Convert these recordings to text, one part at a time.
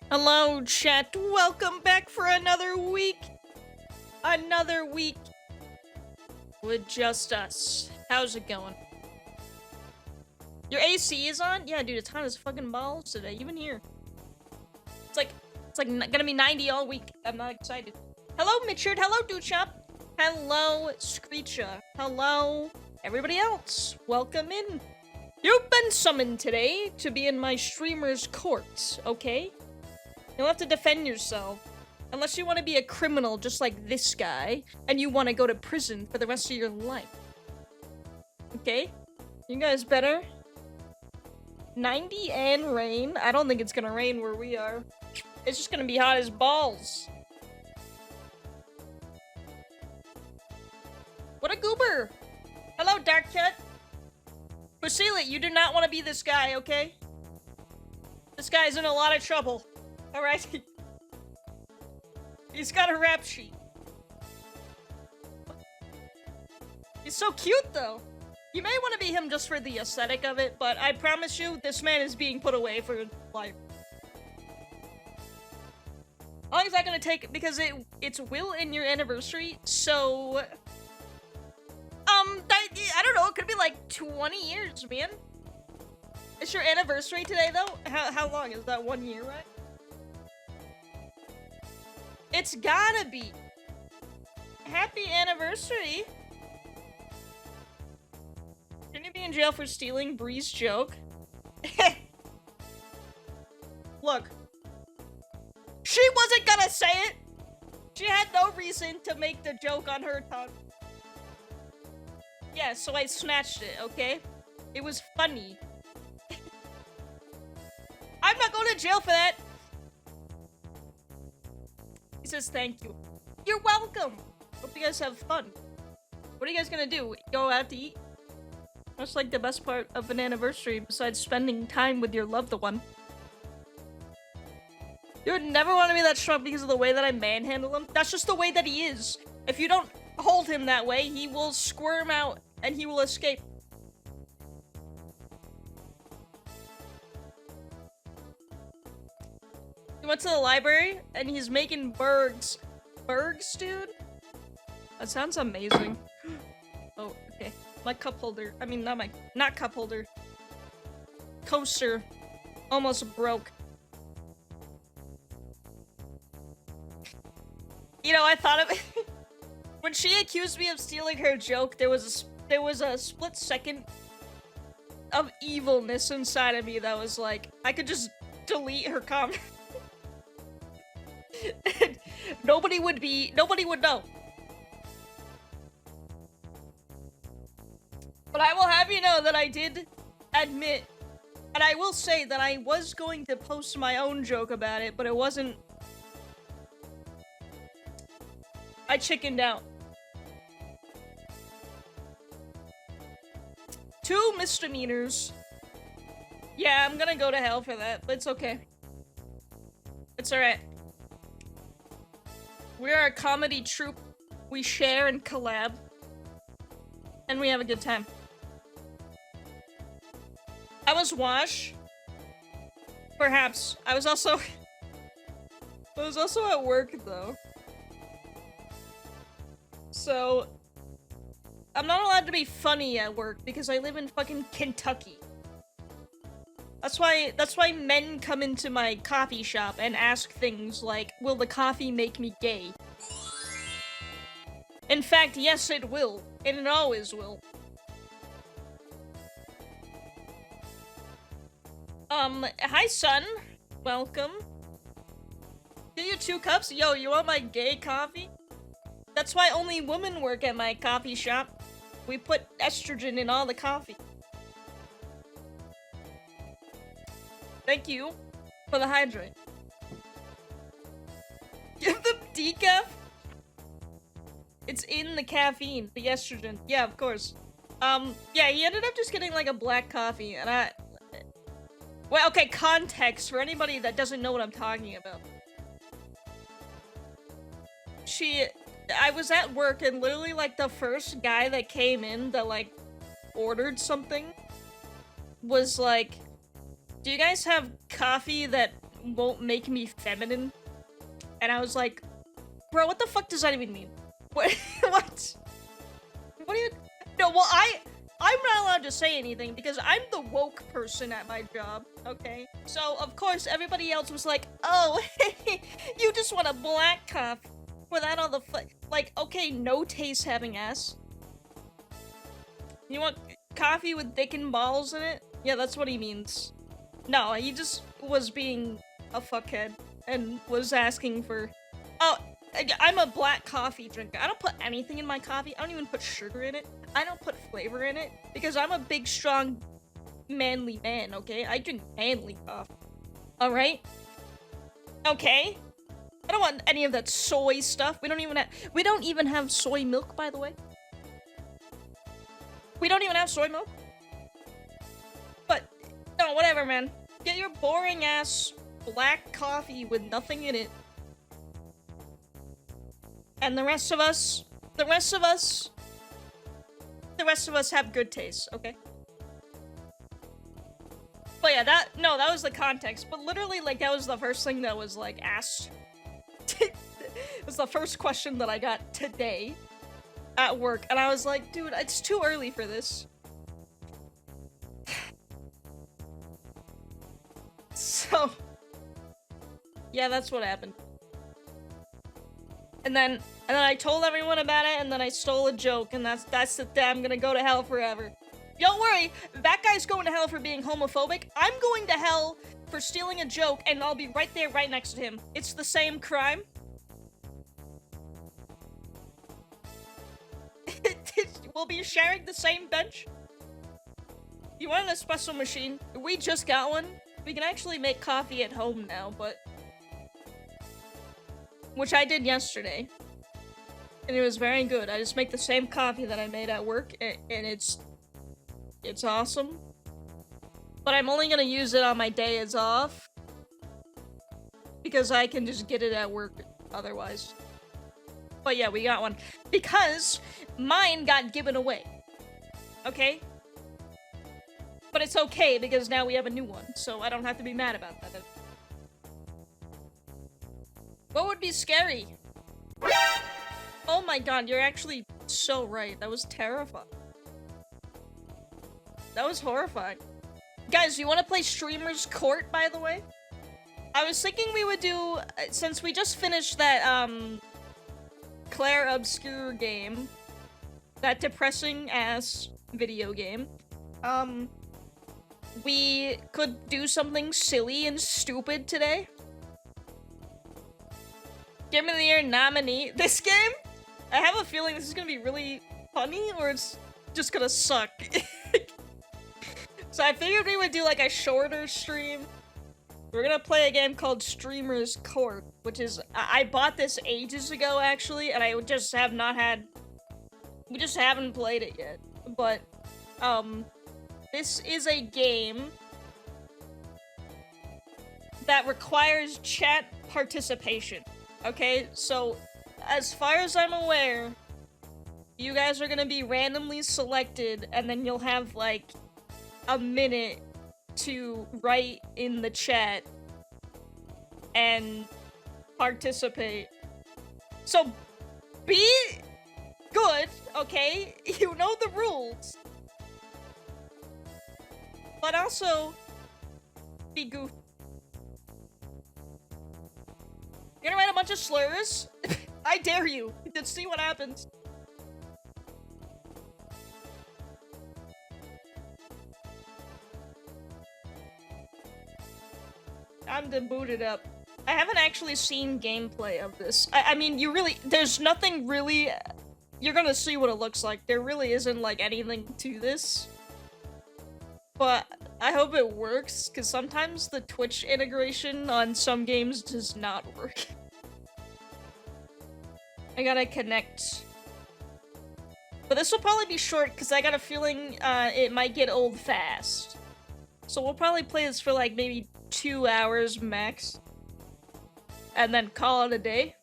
Hello, chat. Welcome back for another week. Another week with just us. How's it going? Your AC is on? Yeah, dude, it's hot as fucking balls today. Even here. It's like gonna be 90 all week. I'm not excited. Hello, Mitchard. Hello, Dude Shop. Hello, Screecha. Hello, everybody else. Welcome in. You've been summoned today to be in my streamer's court, okay? You'll have to defend yourself. Unless you want to be a criminal just like this guy, and you want to go to prison for the rest of your life. Okay? You guys better. 90 and rain? I don't think it's gonna rain where we are. It's just gonna be hot as balls. What a goober! Hello, Dark Cat. Basile, you do not want to be this guy, okay? This guy's in a lot of trouble. Alright? He's got a rap sheet. He's so cute, though. You may want to be him just for the aesthetic of it, but I promise you, this man is being put away for life. How long is that gonna take? Because it's Will in your anniversary, so... I don't know, it could be like 20 years, man. It's your anniversary today, though? How long? Is that 1 year, right? It's gotta be. Happy anniversary. Shouldn't you be in jail for stealing Bree's joke? Look. She wasn't gonna say it! She had no reason to make the joke on her tongue. Yeah, so I snatched it, okay? It was funny. I'm not going to jail for that! He says thank you. You're welcome! Hope you guys have fun. What are you guys gonna do? Go out to eat? That's like the best part of an anniversary besides spending time with your loved one. You would never want to be that shrunk because of the way that I manhandle him. That's just the way that he is. If you don't hold him that way, he will squirm out and he will escape. He went to the library and he's making burgs. Burgs, dude? That sounds amazing. Oh, okay. My cup holder. I mean, not cup holder. Coaster. Almost broke. You know, I thought of it. When she accused me of stealing her joke, there was a split second of evilness inside of me that was like, I could just delete her comment. And nobody would know. But I will have you know that I did admit, and I will say that I was going to post my own joke about it, but it wasn't. I chickened out. 2 misdemeanors. Yeah, I'm gonna go to hell for that, but it's okay. It's alright. We are a comedy troupe. We share and collab. And we have a good time. I was Wash. Perhaps. I was also at work, though. So, I'm not allowed to be funny at work because I live in fucking Kentucky. That's why men come into my coffee shop and ask things like, will the coffee make me gay? In fact, yes, it will. And it always will. Hi, son. Welcome. Give you 2 cups? Yo, you want my gay coffee? That's why only women work at my coffee shop. We put estrogen in all the coffee. Thank you for the hydrate. Give them decaf? It's in the caffeine, the estrogen. Yeah, of course. Yeah, he ended up just getting like a black coffee, and well, okay, context for anybody that doesn't know what I'm talking about. I was at work and literally like the first guy that came in that like ordered something was like, do you guys have coffee that won't make me feminine. And I was like, bro, what the fuck does that even mean? What? What? What do you... No, well, I'm not allowed to say anything because I'm the woke person at my job, okay? So, of course, everybody else was like, oh, you just want a black coffee without all the like, okay, no taste having ass. You want coffee with dick and balls in it? Yeah, that's what he means. No, he just was being a fuckhead and was asking for... Oh, I'm a black coffee drinker. I don't put anything in my coffee. I don't even put sugar in it. I don't put flavor in it because I'm a big, strong, manly man, okay? I drink manly coffee. Alright? Okay? I don't want any of that soy stuff. We don't even have soy milk, by the way. We don't even have soy milk. But, no, whatever, man. Get your boring ass black coffee with nothing in it. And the rest of us have good taste, okay? But yeah, that was the context. But literally, like, that was the first thing that was, like, asked. It was the first question that I got today at work. And I was like, dude, it's too early for this. So, yeah, that's what happened. And then I told everyone about it, and then I stole a joke, and that's it. I'm gonna go to hell forever. Don't worry, that guy's going to hell for being homophobic. I'm going to hell for stealing a joke, and I'll be right there, right next to him. It's the same crime. We'll be sharing the same bench. You want an espresso machine? We just got one. We can actually make coffee at home now, but... Which I did yesterday. And it was very good. I just make the same coffee that I made at work, and it's awesome. But I'm only gonna use it on my days off. Because I can just get it at work otherwise. But yeah, we got one. Because mine got given away. Okay? But it's okay, because now we have a new one, so I don't have to be mad about that. What would be scary? Oh my god, you're actually so right. That was terrifying. That was horrifying. Guys, you want to play Streamer's Court, by the way? I was thinking we would do, since we just finished that, Claire Obscure game, that depressing-ass video game, we could do something silly and stupid today. Game of the Year nominee. This game? I have a feeling this is gonna be really funny, or it's just gonna suck. So I figured we would do like a shorter stream. We're gonna play a game called Streamer's Court, which is, I bought this ages ago actually, and I just have not had, we just haven't played it yet. But, this is a game that requires chat participation. Okay, so as far as I'm aware, you guys are gonna be randomly selected, and then you'll have like a minute to write in the chat and participate. So be good, okay? You know the rules. But also be goofy. You're gonna write a bunch of slurs? I dare you. Let's see what happens. I'm booted up. I haven't actually seen gameplay of this. I mean, there's nothing really... You're gonna see what it looks like. There really isn't, like, anything to this. But I hope it works, because sometimes the Twitch integration on some games does not work. I gotta connect. But this will probably be short, because I got a feeling it might get old fast. So we'll probably play this for, like, maybe 2 hours max. And then call it a day.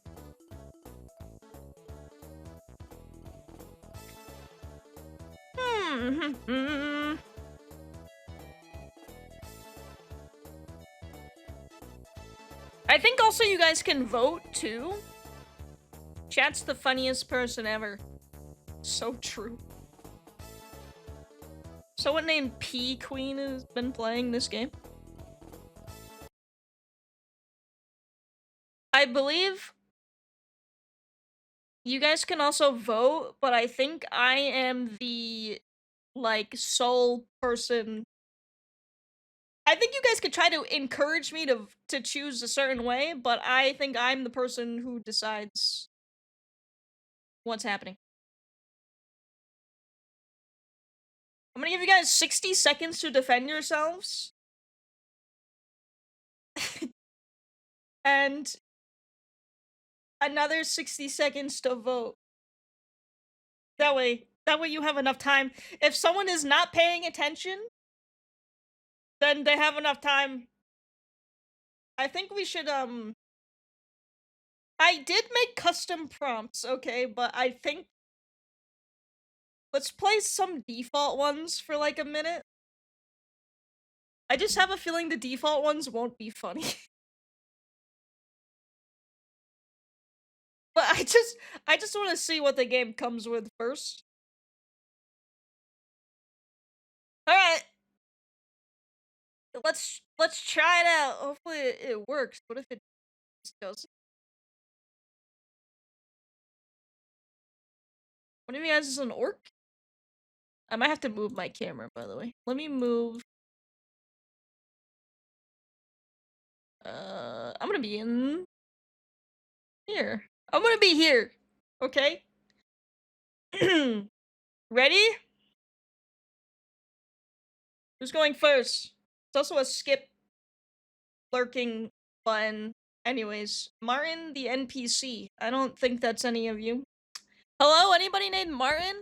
I think also you guys can vote, too. Chat's the funniest person ever. So true. Someone named P Queen has been playing this game. I believe you guys can also vote, but I think I am the, like, sole person. I think you guys could try to encourage me to choose a certain way, but I think I'm the person who decides what's happening. I'm gonna give you guys 60 seconds to defend yourselves. And another 60 seconds to vote. That way you have enough time. If someone is not paying attention, then they have enough time. I think we should, I did make custom prompts, okay, but I think let's play some default ones for like a minute. I just have a feeling the default ones won't be funny. But I just want to see what the game comes with first. All right. Let's try it out. Hopefully it works. What if it just doesn't? One of you guys is an orc? I might have to move my camera, by the way. Let me move. I'm gonna be in here. I'm gonna be here. Okay? Ready? Who's going first? It's also a skip lurking button. Anyways, Martin the NPC. I don't think that's any of you. Hello? Anybody named Martin?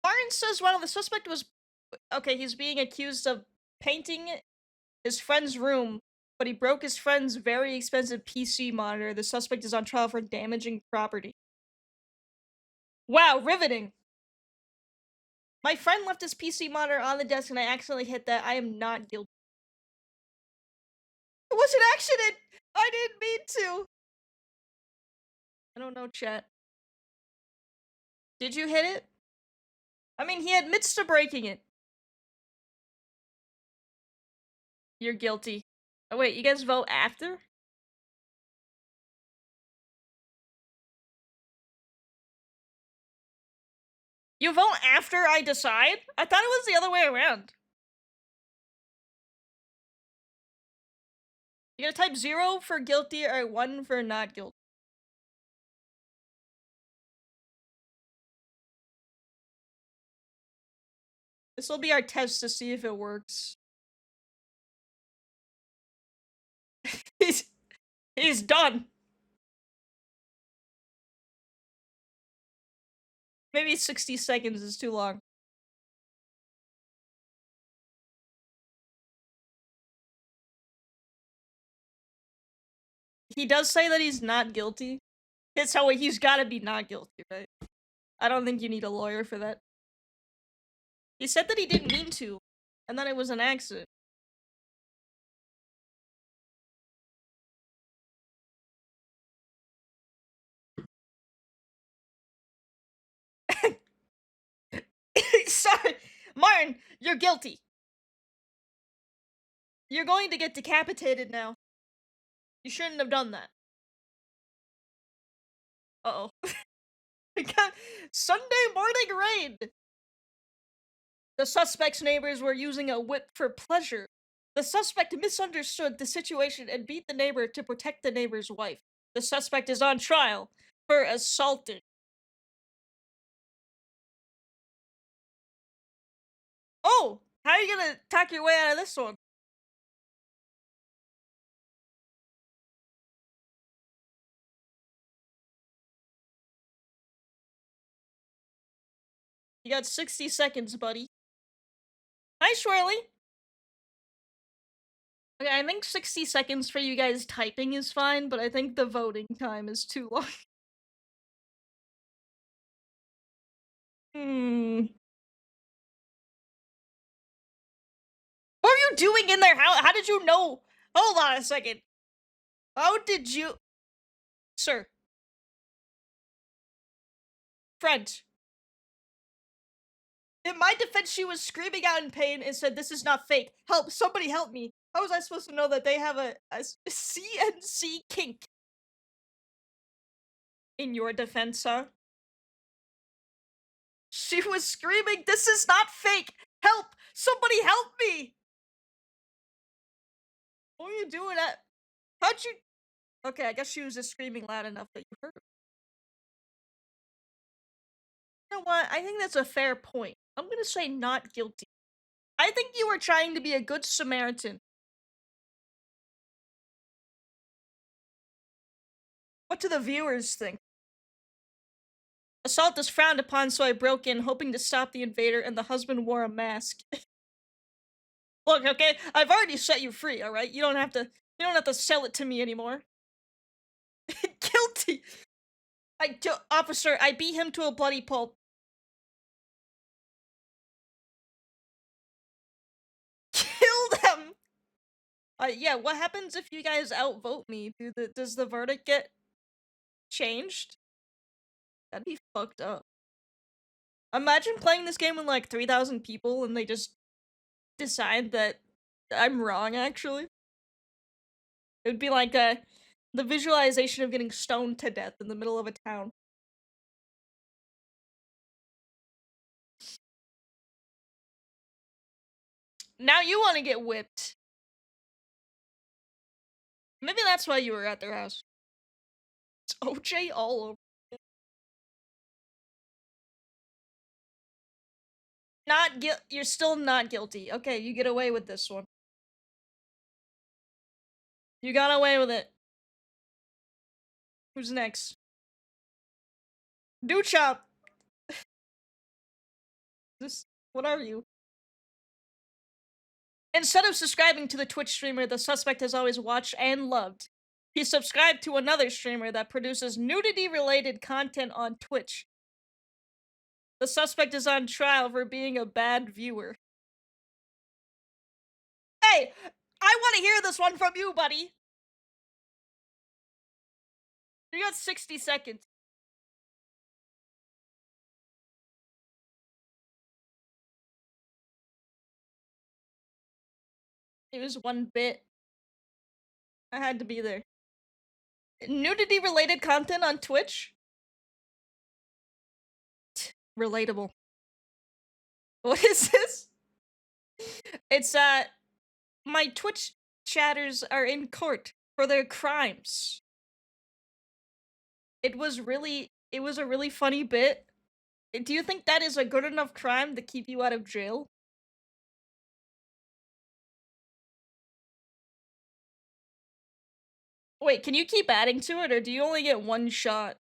Martin says, well, the suspect was... Okay, he's being accused of painting his friend's room, but he broke his friend's very expensive PC monitor. The suspect is on trial for damaging property. Wow, riveting. My friend left his PC monitor on the desk and I accidentally hit that. I am not guilty. It was an accident! I didn't mean to! I don't know, chat. Did you hit it? I mean, he admits to breaking it. You're guilty. Oh wait, you guys vote after? You vote after I decide? I thought it was the other way around. You gotta type 0 for guilty or 1 for not guilty. This will be our test to see if it works. He's done. Maybe 60 seconds is too long. He does say that he's not guilty. It's how he's gotta be not guilty, right? I don't think you need a lawyer for that. He said that he didn't mean to, and that it was an accident. Sorry, Martin, you're guilty. You're going to get decapitated now. You shouldn't have done that. Uh-oh. Sunday morning raid! The suspect's neighbors were using a whip for pleasure. The suspect misunderstood the situation and beat the neighbor to protect the neighbor's wife. The suspect is on trial for assaulting. Oh! How are you gonna talk your way out of this one? You got 60 seconds, buddy. Hi, Swirly! Okay, I think 60 seconds for you guys typing is fine, but I think the voting time is too long. Hmm. What were you doing in there? How did you know? Hold on a second. How did you... Sir. Friend. In my defense, she was screaming out in pain and said, "This is not fake. Help! Somebody help me!" How was I supposed to know that they have a CNC kink? In your defense, huh? She was screaming, "This is not fake! Help! Somebody help me!" What were you doing at... How'd you... Okay, I guess she was just screaming loud enough that you heard her. You know what? I think that's a fair point. I'm gonna say not guilty. I think you were trying to be a good Samaritan. What do the viewers think? Assault is frowned upon, so I broke in, hoping to stop the invader, and the husband wore a mask. Look, okay, I've already set you free, alright? You don't have to sell it to me anymore. Guilty! Officer, I beat him to a bloody pulp. Killed him! Yeah, what happens if you guys outvote me? Does the verdict get changed? That'd be fucked up. Imagine playing this game with like 3,000 people and they just decide that I'm wrong, actually. It would be like the visualization of getting stoned to death in the middle of a town. Now you want to get whipped. Maybe that's why you were at their house. It's OJ all over. You're still not guilty. Okay, you get away with this one. You got away with it. Who's next? Do chop. What are you? Instead of subscribing to the Twitch streamer the suspect has always watched and loved, he subscribed to another streamer that produces nudity-related content on Twitch. The suspect is on trial for being a bad viewer. Hey! I want to hear this one from you, buddy! You got 60 seconds. It was one bit. I had to be there. Nudity-related content on Twitch? Relatable. What is this? It's, my Twitch chatters are in court for their crimes. It was a really funny bit. Do you think that is a good enough crime to keep you out of jail? Wait, can you keep adding to it, or do you only get one shot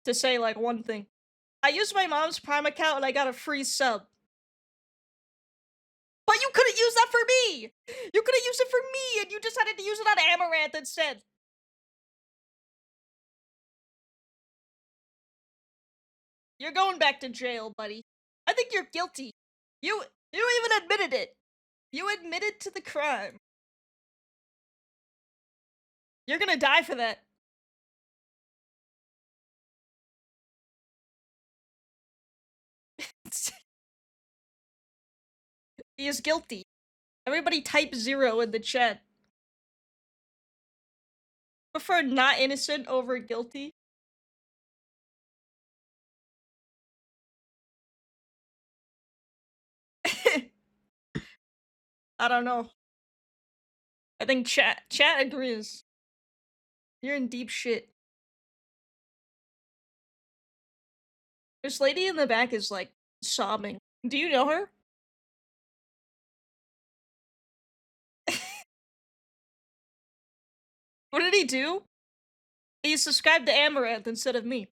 to say, like, one thing? I used my mom's Prime account and I got a free sub. But you couldn't use that for me! You could've used it for me, and you decided to use it on Amaranth instead! You're going back to jail, buddy. I think you're guilty. You even admitted it. You admitted to the crime. You're gonna die for that. He is guilty. Everybody type 0 in the chat. Prefer not innocent over guilty? I don't know. I think chat agrees. You're in deep shit. This lady in the back is like sobbing. Do you know her? What did he do? He subscribed to Amaranth instead of me.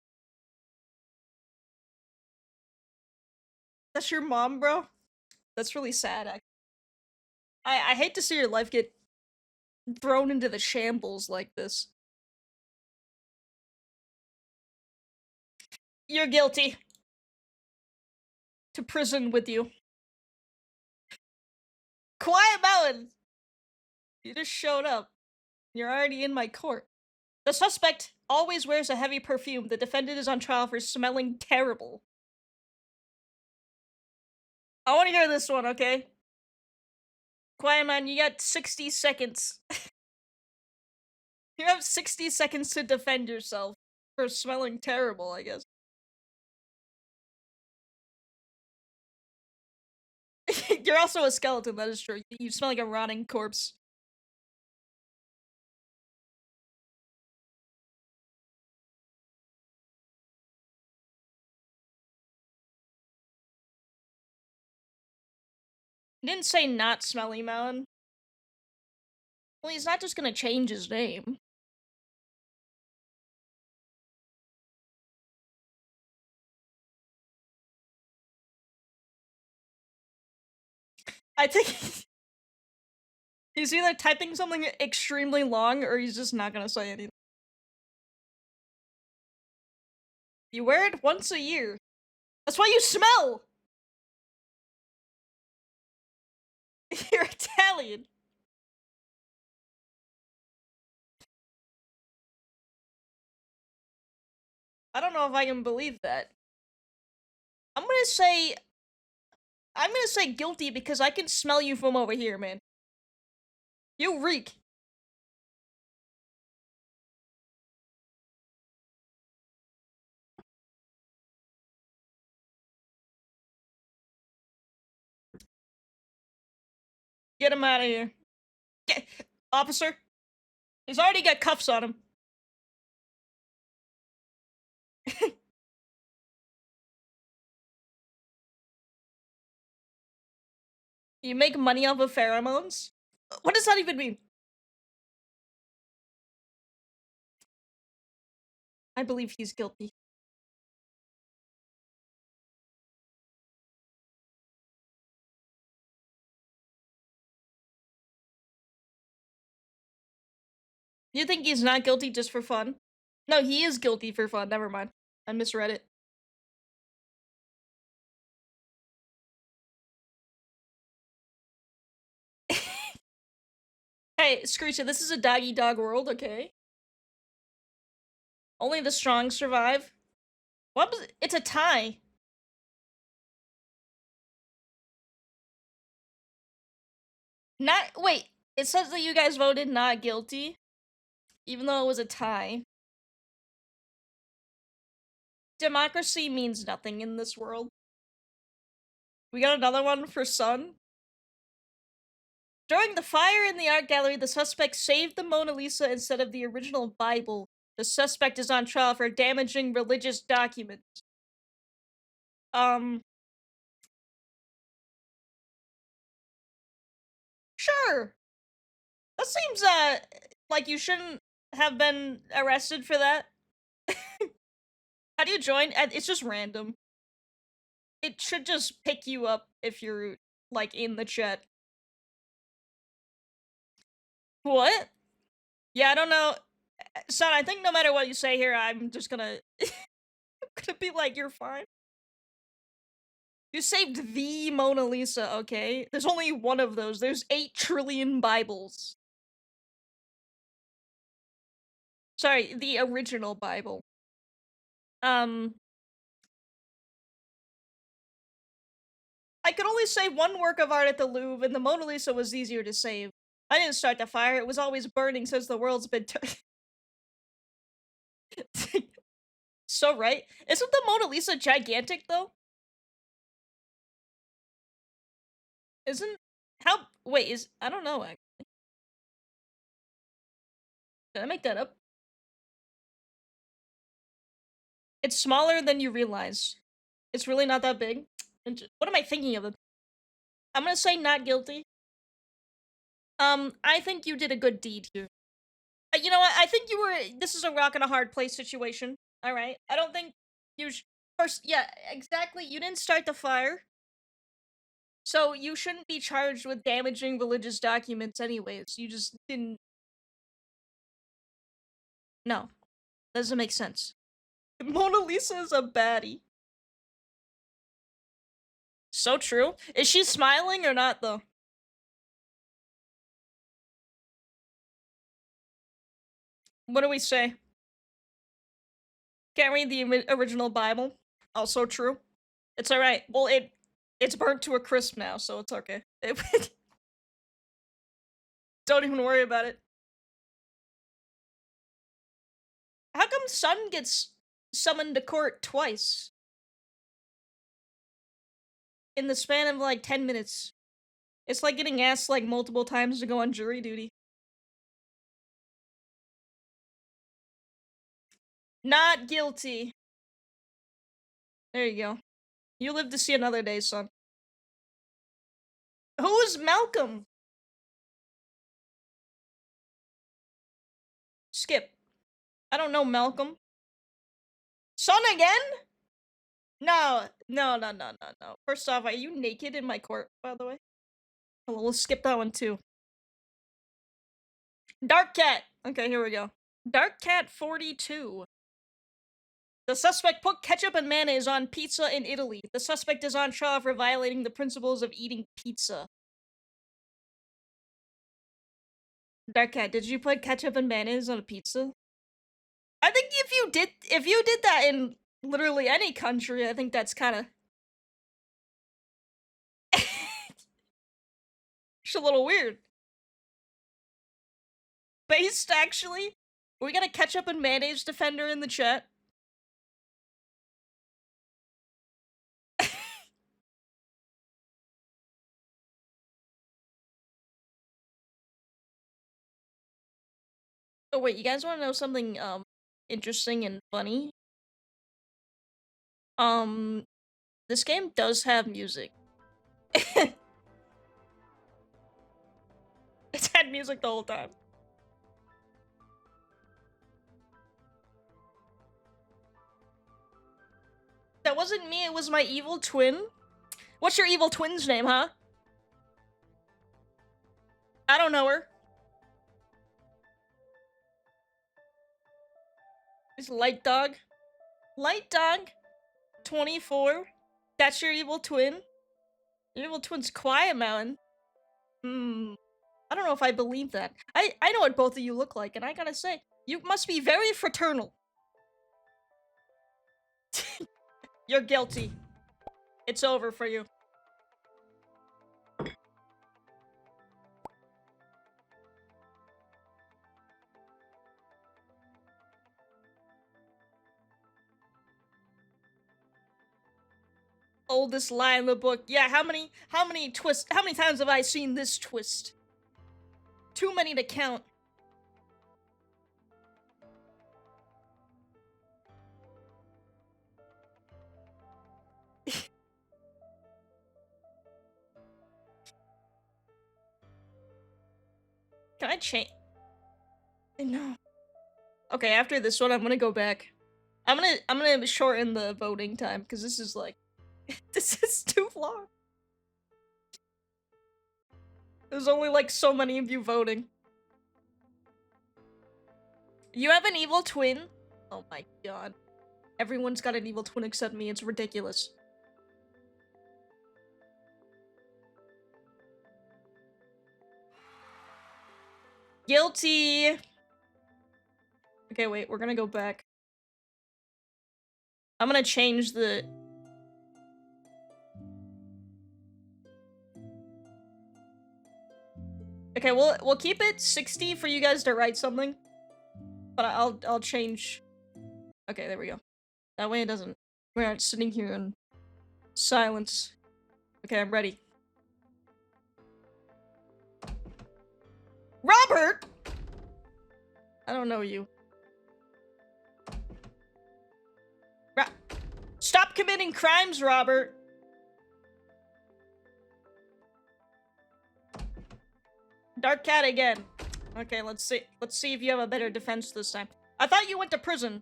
That's your mom, bro? That's really sad. I hate to see your life get thrown into the shambles like this. You're guilty. To prison with you. Quiet Mountain! You just showed up. You're already in my court. The suspect always wears a heavy perfume. The defendant is on trial for smelling terrible. I want to hear this one, okay? Quiet Man, you got 60 seconds. You have 60 seconds to defend yourself for smelling terrible, I guess. You're also a skeleton, that is true. You smell like a rotting corpse. He didn't say not Smelly Mountain. Well, he's not just gonna change his name. I think he's either typing something extremely long or he's just not gonna say anything. You wear it once a year. That's why you smell! You're Italian. I don't know if I can believe that. I'm gonna say guilty because I can smell you from over here, man. You reek. Get him out of here. Get officer. He's already got cuffs on him. You make money off of pheromones? What does that even mean? I believe he's guilty. You think he's not guilty just for fun? No, he is guilty for fun. Never mind. I misread it. Hey, Screecher, this is a dog-eat-dog world, okay? Only the strong survive. What was it? It's a tie. Not- wait, it says that you guys voted not guilty, even though it was a tie. Democracy means nothing in this world. We got another one for Sun. During the fire in the art gallery, the suspect saved the Mona Lisa instead of the original Bible. The suspect is on trial for damaging religious documents. Sure. That seems, like you shouldn't have been arrested for that. How do you join? It's just random. It should just pick you up if you're, like, in the chat. What? Yeah, I don't know. Son, I think no matter what you say here, I'm just gonna... I'm gonna be like, you're fine. You saved the Mona Lisa, okay? There's only one of those. There's 8 trillion Bibles. Sorry, the original Bible. I could only save one work of art at the Louvre, and the Mona Lisa was easier to save. I didn't start the fire, it was always burning since the world's been So right? Isn't the Mona Lisa gigantic, though? Isn't... how... wait, is... I don't know, actually. Did I make that up? It's smaller than you realize. It's really not that big. What am I thinking of? I'm gonna say not guilty. I think you did a good deed here. You know what? I think you were... this is a rock and a hard place situation. Alright? I don't think you first... yeah, exactly. You didn't start the fire. So you shouldn't be charged with damaging religious documents anyways. You just didn't... no. That doesn't make sense. Mona Lisa is a baddie. So true. Is she smiling or not, though? What do we say? Can't read the original Bible. Also true. It's alright. Well, it's burnt to a crisp now, so it's okay. Don't even worry about it. How come Sun gets summoned to court twice? In the span of like 10 minutes. It's like getting asked like multiple times to go on jury duty. Not guilty. There you go. You live to see another day, son. Who's Malcolm? Skip. I don't know Malcolm. Son again? No. First off, are you naked in my court, by the way? Oh, we'll skip that one too. Dark Cat. Okay, here we go. Dark Cat 42. The suspect put ketchup and mayonnaise on pizza in Italy. The suspect is on trial for violating the principles of eating pizza. Dark Cat, did you put ketchup and mayonnaise on a pizza? I think if you did that in literally any country, I think that's kind of it's a little weird. Based, actually. We got a ketchup and mayonnaise defender in the chat. Oh wait, you guys want to know something interesting and funny? This game does have music. It's had music the whole time. That wasn't me, it was my evil twin. What's your evil twin's name, huh? I don't know her. It's Light Dog. Light Dog 24. That's your evil twin? Your evil twin's Quiet Mountain. I don't know if I believe that. I know what both of you look like, and I gotta say, you must be very fraternal. You're guilty. It's over for you. Oldest lie in the book. Yeah, how many twists? How many times have I seen this twist? Too many to count. Can I change? No. Okay, after this one, I'm gonna go back. I'm gonna shorten the voting time because this is like, this is too long. There's only like so many of you voting. You have an evil twin? Oh my god. Everyone's got an evil twin except me. It's ridiculous. Guilty! Okay, wait, we're gonna go back. I'm gonna change the... Okay, we'll keep it 60 for you guys to write something. But I'll change... Okay, there we go. That way it doesn't... We aren't sitting here in silence. Okay, I'm ready. Robert! I don't know you. Stop committing crimes, Robert! Dark Cat again. Okay, let's see if you have a better defense this time. I thought you went to prison.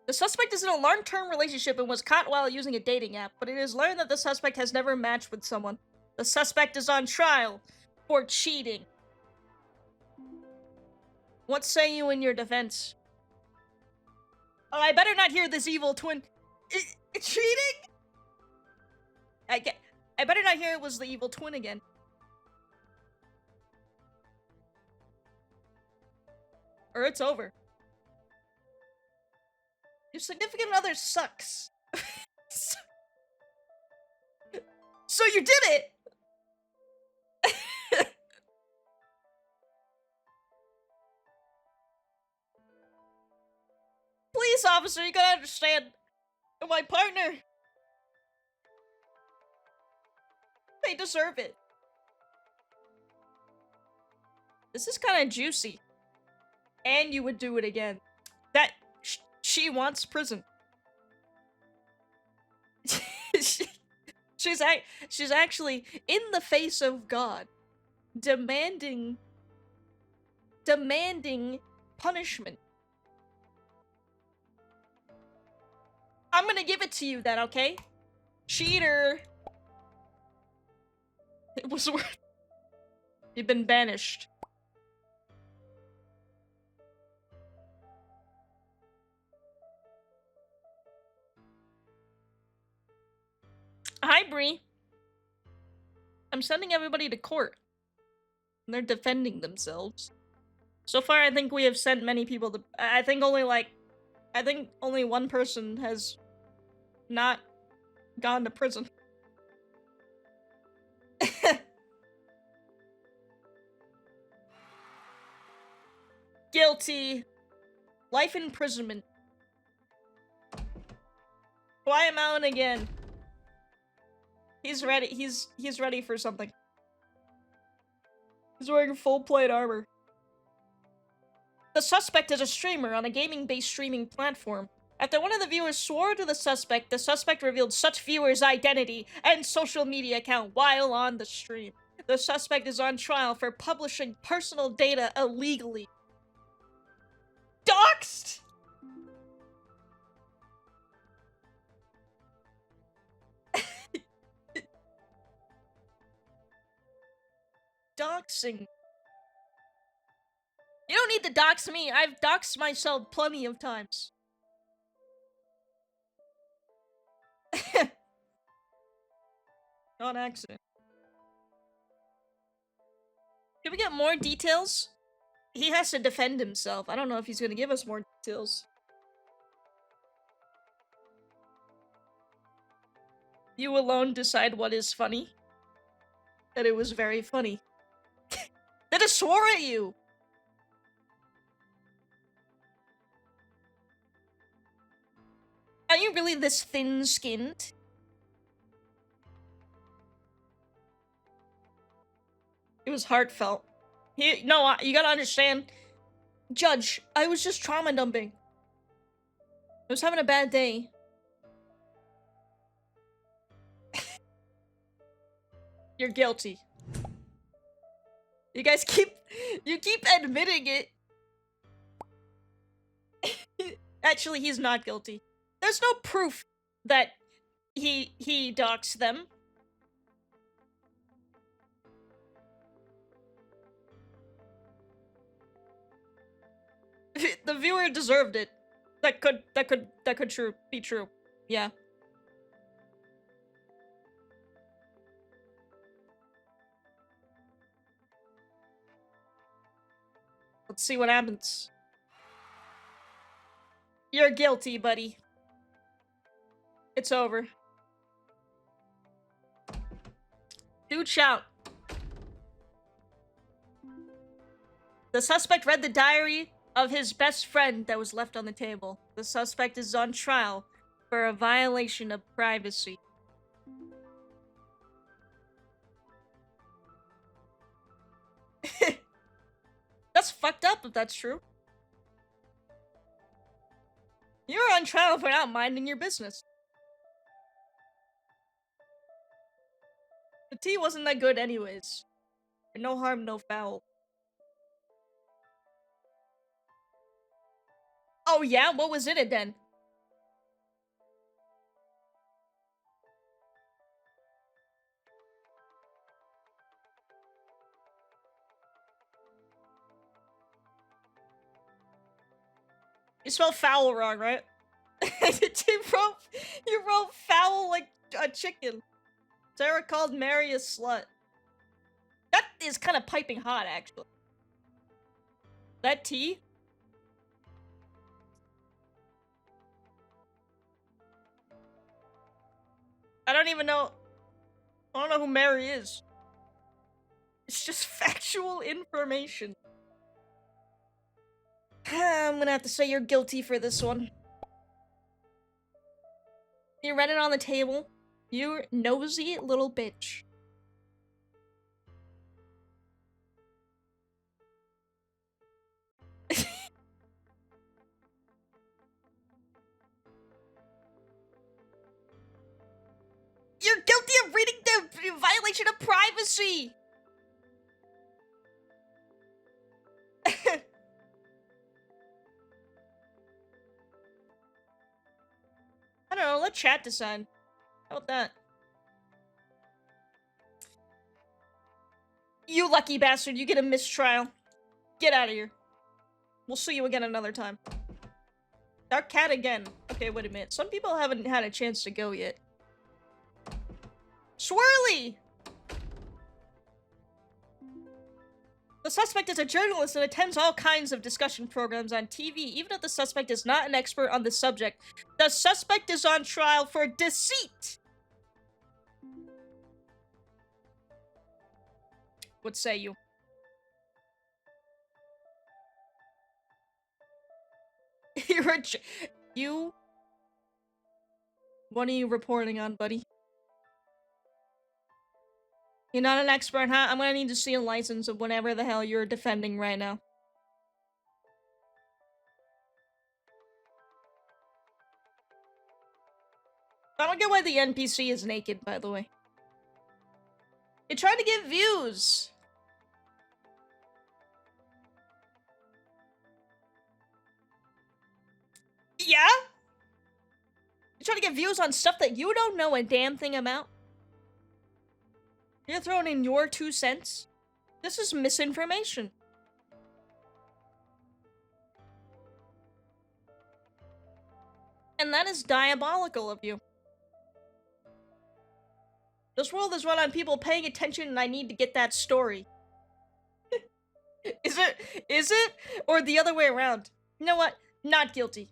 The suspect is in a long-term relationship and was caught while using a dating app, but it is learned that the suspect has never matched with someone. The suspect is on trial for cheating. What say you in your defense? Oh, I better not hear this evil twin. Cheating? I better not hear it was the evil twin again. Or it's over. Your significant other sucks. So you did it! Police officer, you gotta understand. My partner. They deserve it. This is kind of juicy. And you would do it again. That she wants prison. she's actually in the face of God, demanding punishment. I'm gonna give it to you then, okay? Cheater. It was worth. You've been banished. Hi, Bree. I'm sending everybody to court. And they're defending themselves. So far, I think we have sent many people to. I think only one person has not gone to prison. Guilty. Life imprisonment. Quiet Mountain again. He's ready. He's ready for something. He's wearing full plate armor. The suspect is a streamer on a gaming-based streaming platform. After one of the viewers swore to the suspect revealed such viewer's identity and social media account while on the stream. The suspect is on trial for publishing personal data illegally. Doxed! Doxing. You don't need to dox me. I've doxed myself plenty of times. On accident. Can we get more details? He has to defend himself. I don't know if he's gonna give us more details. You alone decide what is funny. And it was very funny. They just swore at you! Are you really this thin-skinned? It was heartfelt. No, you gotta understand. Judge, I was just trauma dumping. I was having a bad day. You're guilty. You guys keep admitting it. Actually, he's not guilty. There's no proof that he doxed them. The viewer deserved it. That could be true. Yeah. Let's see what happens. You're guilty, buddy. It's over. Dude, shout. The suspect read the diary of his best friend that was left on the table. The suspect is on trial for a violation of privacy. That's fucked up if that's true. You're on trial for not minding your business. The tea wasn't that good anyways. No harm, no foul. Oh yeah? What was in it then? You spelled foul wrong, right? you wrote foul like a chicken. Sarah called Mary a slut. That is kind of piping hot, actually. That tea? I don't even know. I don't know who Mary is. It's just factual information. I'm gonna have to say you're guilty for this one. You read it on the table. You nosy little bitch. You're guilty of reading the violation of privacy! I don't know, let chat decide. How about that? You lucky bastard, you get a mistrial. Get out of here. We'll see you again another time. Dark cat again. Okay, wait a minute. Some people haven't had a chance to go yet. Swirly! The suspect is a journalist and attends all kinds of discussion programs on TV, even if the suspect is not an expert on the subject. The suspect is on trial for deceit! What say you? You're a you? What are you reporting on, buddy? You're not an expert, huh? I'm gonna need to see a license of whatever the hell you're defending right now. I don't get why the NPC is naked, by the way. You're trying to get views! Yeah? You're trying to get views on stuff that you don't know a damn thing about? You're throwing in your 2 cents? This is misinformation. And that is diabolical of you. This world is run on people paying attention and I need to get that story. Is it? Or the other way around? You know what? Not guilty.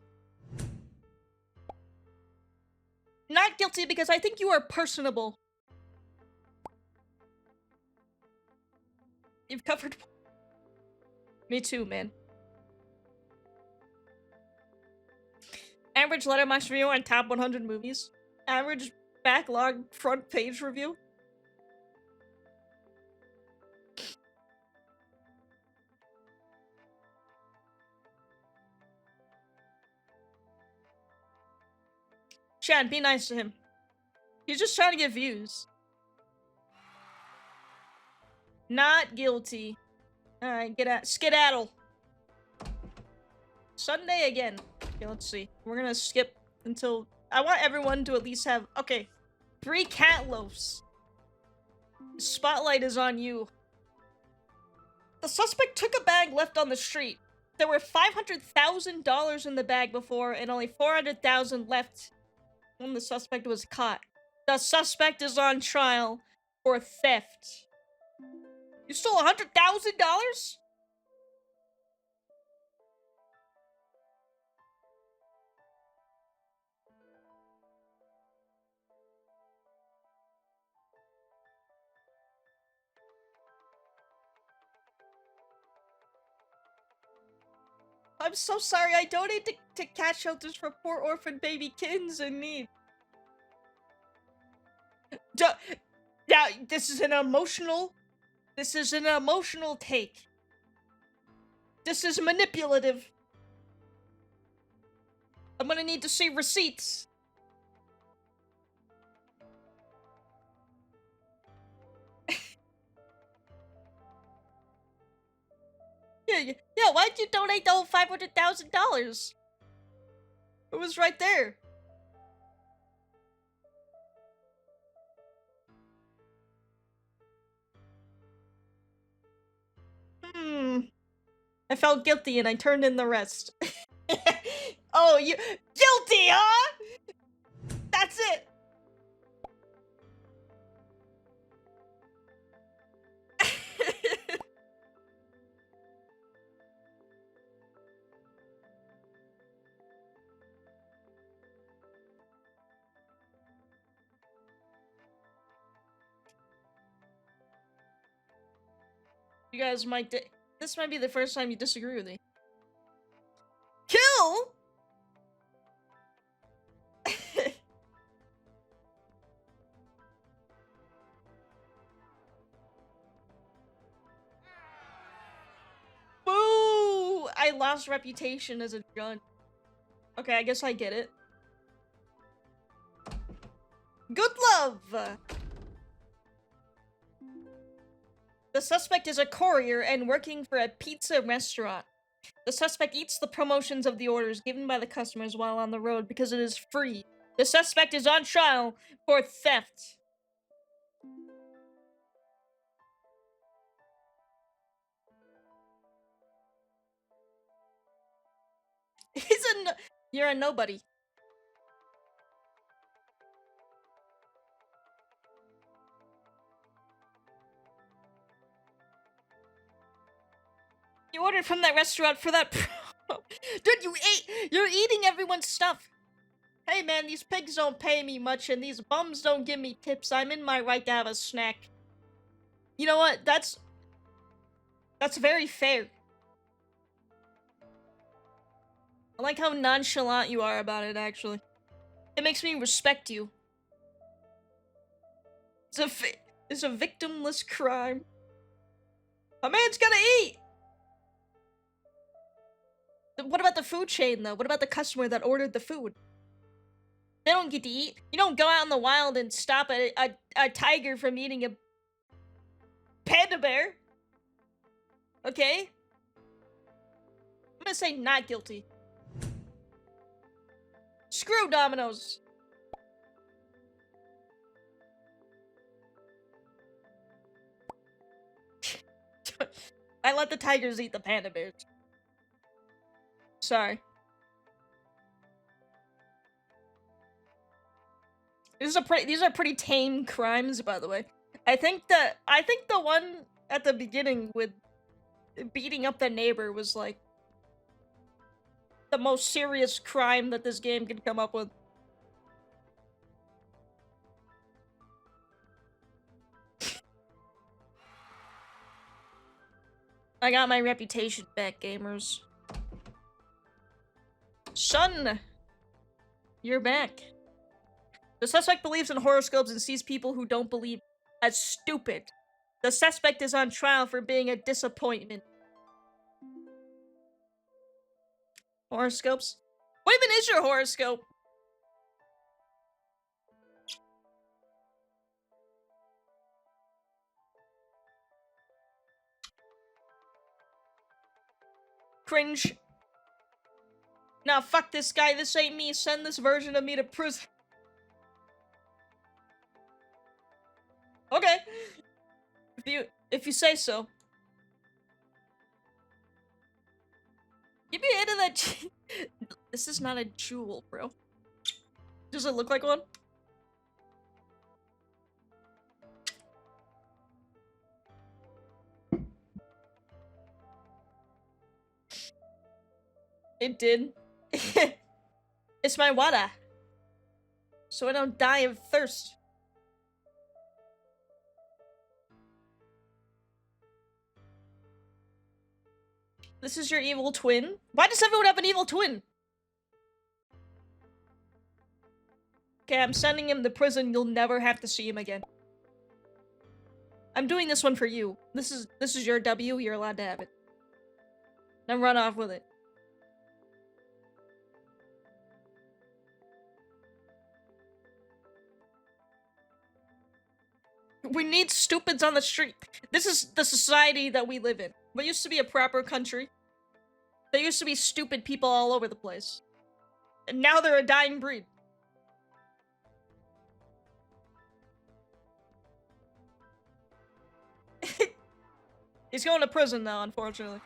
Not guilty because I think you are personable. You've covered... Me too, man. Average Letterboxd review on top 100 movies. Average backlog front page review. Chad, be nice to him. He's just trying to get views. Not guilty. Alright, get out. Skedaddle. Sunday again. Okay, let's see. We're gonna skip until... I want everyone to at least have... Okay. 3 cat loafs. The spotlight is on you. The suspect took a bag left on the street. There were $500,000 in the bag before and only $400,000 left when the suspect was caught. The suspect is on trial for theft. You stole $100,000? I'm so sorry, I donate to cat shelters for poor orphan baby kittens in need. Now, this is an emotional take. This is manipulative. I'm gonna need to see receipts. Yeah, why'd you donate the whole $500,000? It was right there. I felt guilty and I turned in the rest. Oh, you guilty, huh? That's it. You guys might this might be the first time you disagree with me. Kill? Boo! I lost reputation as a judge. Okay, I guess I get it. Good love! The suspect is a courier and working for a pizza restaurant. The suspect eats the promotions of the orders given by the customers while on the road because it is free. The suspect is on trial for theft. You're a nobody. You ordered from that restaurant for that Dude, you're eating everyone's stuff. Hey man, these pigs don't pay me much and these bums don't give me tips. I'm in my right to have a snack. You know what? That's very fair. I like how nonchalant you are about it, actually. It makes me respect you. It's a victimless crime. A man's gotta eat! What about the food chain, though? What about the customer that ordered the food? They don't get to eat. You don't go out in the wild and stop a tiger from eating a panda bear. Okay? I'm gonna say not guilty. Screw Domino's. I let the tigers eat the panda bears. Sorry. These are pretty tame crimes, by the way. I think the one at the beginning with beating up the neighbor was like the most serious crime that this game could come up with. I got my reputation back, gamers. Son! You're back. The suspect believes in horoscopes and sees people who don't believe as stupid. The suspect is on trial for being a disappointment. Horoscopes? What even is your horoscope? Cringe. Nah, fuck this guy. This ain't me. Send this version of me to prison. Okay. If you say so. Give me a hit of that. This is not a jewel, bro. Does it look like one? It did. It's my water. So I don't die of thirst. This is your evil twin? Why does everyone have an evil twin? Okay, I'm sending him to prison. You'll never have to see him again. I'm doing this one for you. This is your W. You're allowed to have it. Now run off with it. We need stupids on the street. This is the society that we live in. What used to be a proper country, there used to be stupid people all over the place. And now they're a dying breed. He's going to prison now, unfortunately.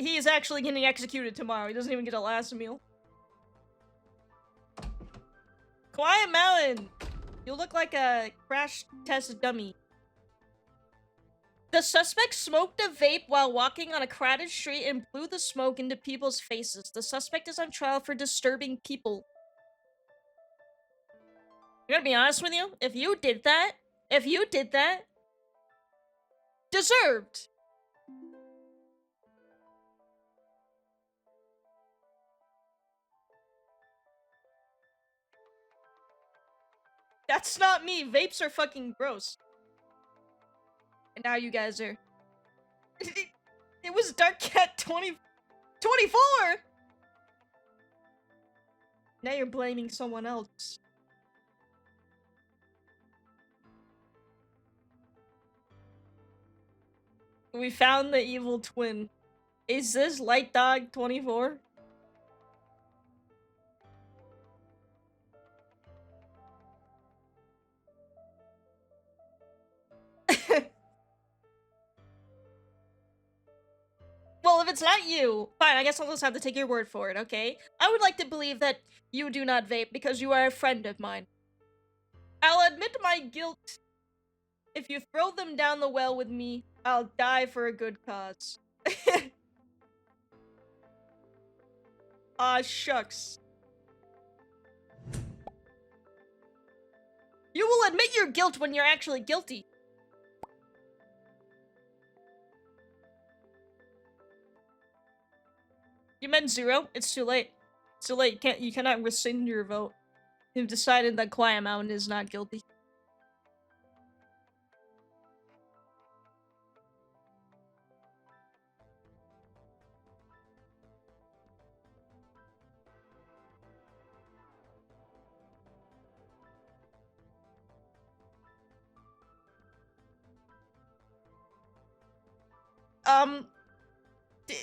he is actually getting executed tomorrow. He doesn't even get a last meal. Quiet Mountain! You look like a crash test dummy. The suspect smoked a vape while walking on a crowded street and blew the smoke into people's faces. The suspect is on trial for disturbing people. I'm gonna be honest with you. If you did that, deserved. That's not me. Vapes are fucking gross. And now you guys are... It was Dark Cat 24! Now you're blaming someone else. We found the evil twin. Is this Light Dog 24? Well, if it's not you, fine, I guess I'll just have to take your word for it, okay? I would like to believe that you do not vape because you are a friend of mine. I'll admit my guilt. If you throw them down the well with me, I'll die for a good cause. Aw, shucks. You will admit your guilt when you're actually guilty. You meant 0? It's too late. It's too late. You cannot rescind your vote. You've decided that Quiet Mountain is not guilty.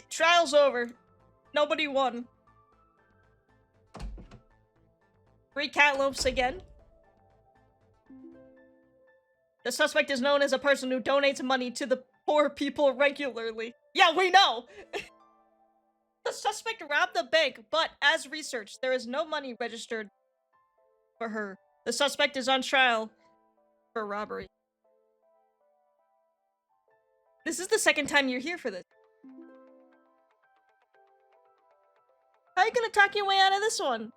Trial's over. Nobody won. 3 cantaloupes again. The suspect is known as a person who donates money to the poor people regularly. Yeah, we know! The suspect robbed the bank, but as researched, there is no money registered for her. The suspect is on trial for robbery. This is the second time you're here for this. How are you gonna talk your way out of this one?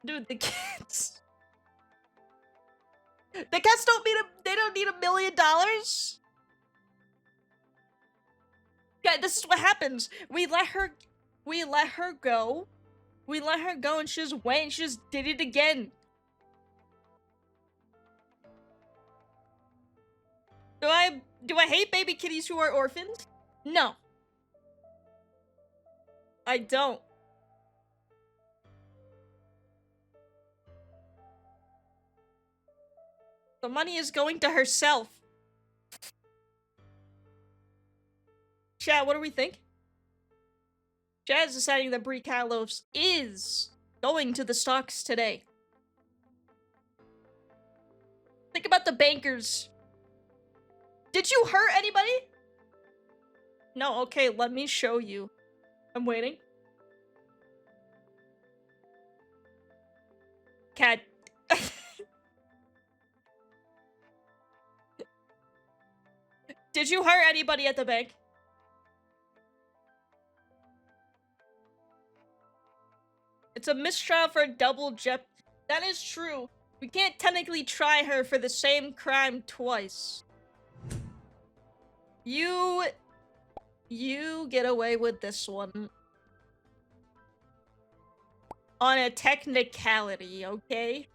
Dude, the cats... The cats they don't need $1 million? Yeah, this is what happens. We let her go. We let her go and she just went and she just did it again. Do I hate baby kitties who are orphaned? No. I don't. The money is going to herself. Chat, what do we think? Chat is deciding that Brie Kalos is going to the stocks today. Think about the bankers. Did you hurt anybody? No, okay, let me show you. I'm waiting. Cat. Did you hurt anybody at the bank? It's a mistrial for a double jep. That is true. We can't technically try her for the same crime twice. You get away with this one. On a technicality, okay?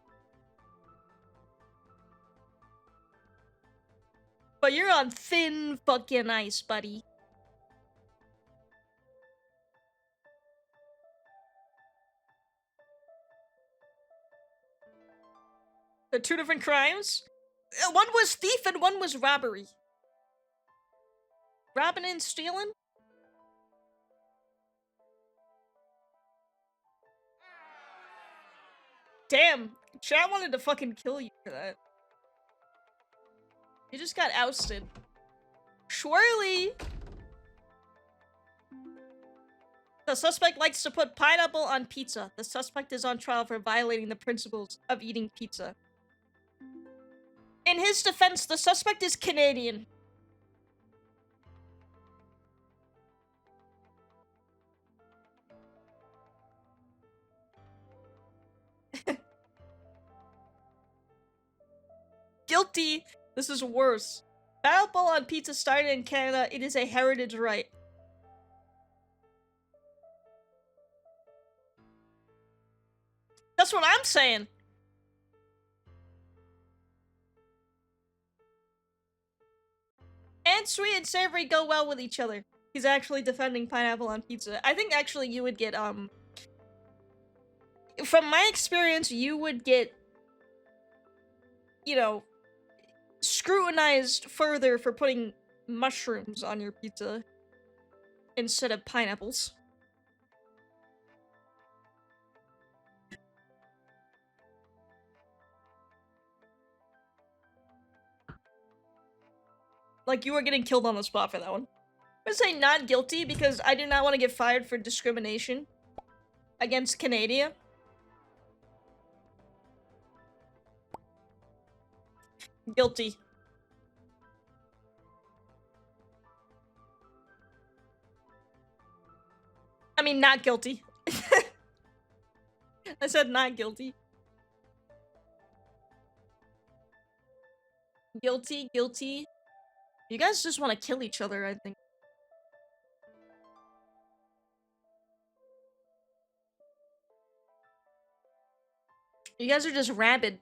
But you're on thin fucking ice, buddy. They're 2 different crimes? One was thief and one was robbery. Robbing and stealing? Damn, chat wanted to fucking kill you for that. You just got ousted. Swirly! The suspect likes to put pineapple on pizza. The suspect is on trial for violating the principles of eating pizza. In his defense, the suspect is Canadian. Guilty. This is worse. Pineapple on pizza started in Canada. It is a heritage right. That's what I'm saying. And sweet and savory go well with each other. He's actually defending pineapple on pizza. I think actually you would get, from my experience, you would get, you know, scrutinized further for putting mushrooms on your pizza instead of pineapples. Like, you were getting killed on the spot for that one. I'm gonna say not guilty because I do not want to get fired for discrimination against Canada. Guilty. I mean, not guilty. I said not guilty. Guilty, guilty. You guys just want to kill each other, I think. You guys are just rabid.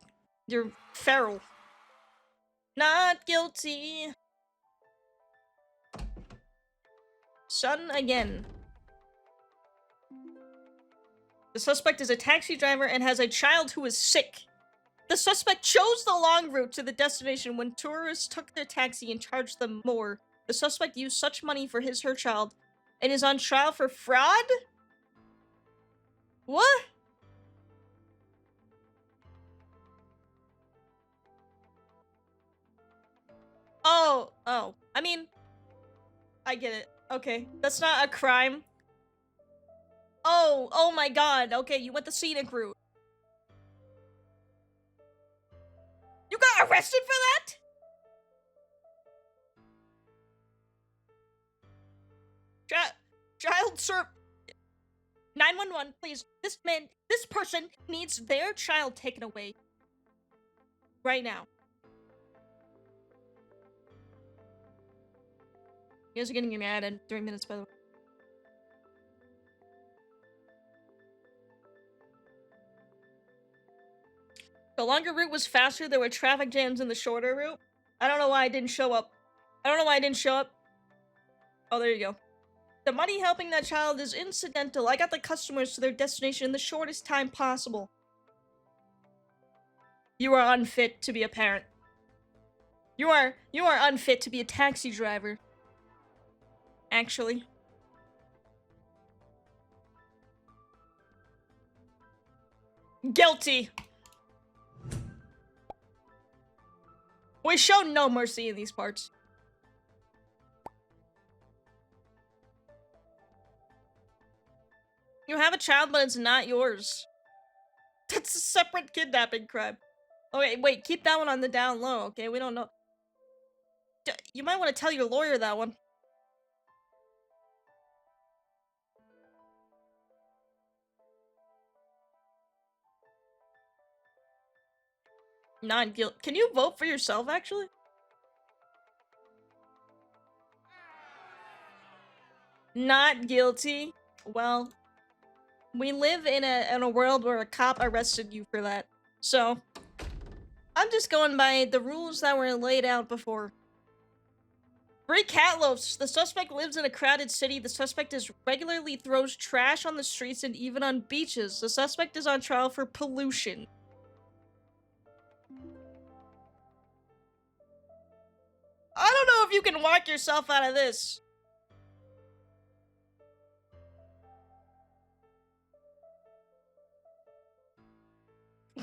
You're feral. Not guilty. Son again. The suspect is a taxi driver and has a child who is sick. The suspect chose the long route to the destination when tourists took their taxi and charged them more. The suspect used such money for her child and is on trial for fraud? What? Oh. I mean, I get it. Okay, that's not a crime. Oh my god. Okay, you went the scenic route. You got arrested for that? Child serve. 911, please. This person needs their child taken away. Right now. You guys are getting an ad in 3 minutes, by the way. The longer route was faster. There were traffic jams in the shorter route. I don't know why I didn't show up. Oh, there you go. The money helping that child is incidental. I got the customers to their destination in the shortest time possible. You are unfit to be a parent. You are unfit to be a taxi driver. Actually. Guilty. We show no mercy in these parts. You have a child, but it's not yours. That's a separate kidnapping crime. Okay, wait, keep that one on the down low, okay? We don't know. You might want to tell your lawyer that one. Not guilty. Can you vote for yourself, actually? Not guilty. Well, we live in a world where a cop arrested you for that. So, I'm just going by the rules that were laid out before. Free cat loafs. The suspect lives in a crowded city. The suspect regularly throws trash on the streets and even on beaches. The suspect is on trial for pollution. I don't know if you can walk yourself out of this.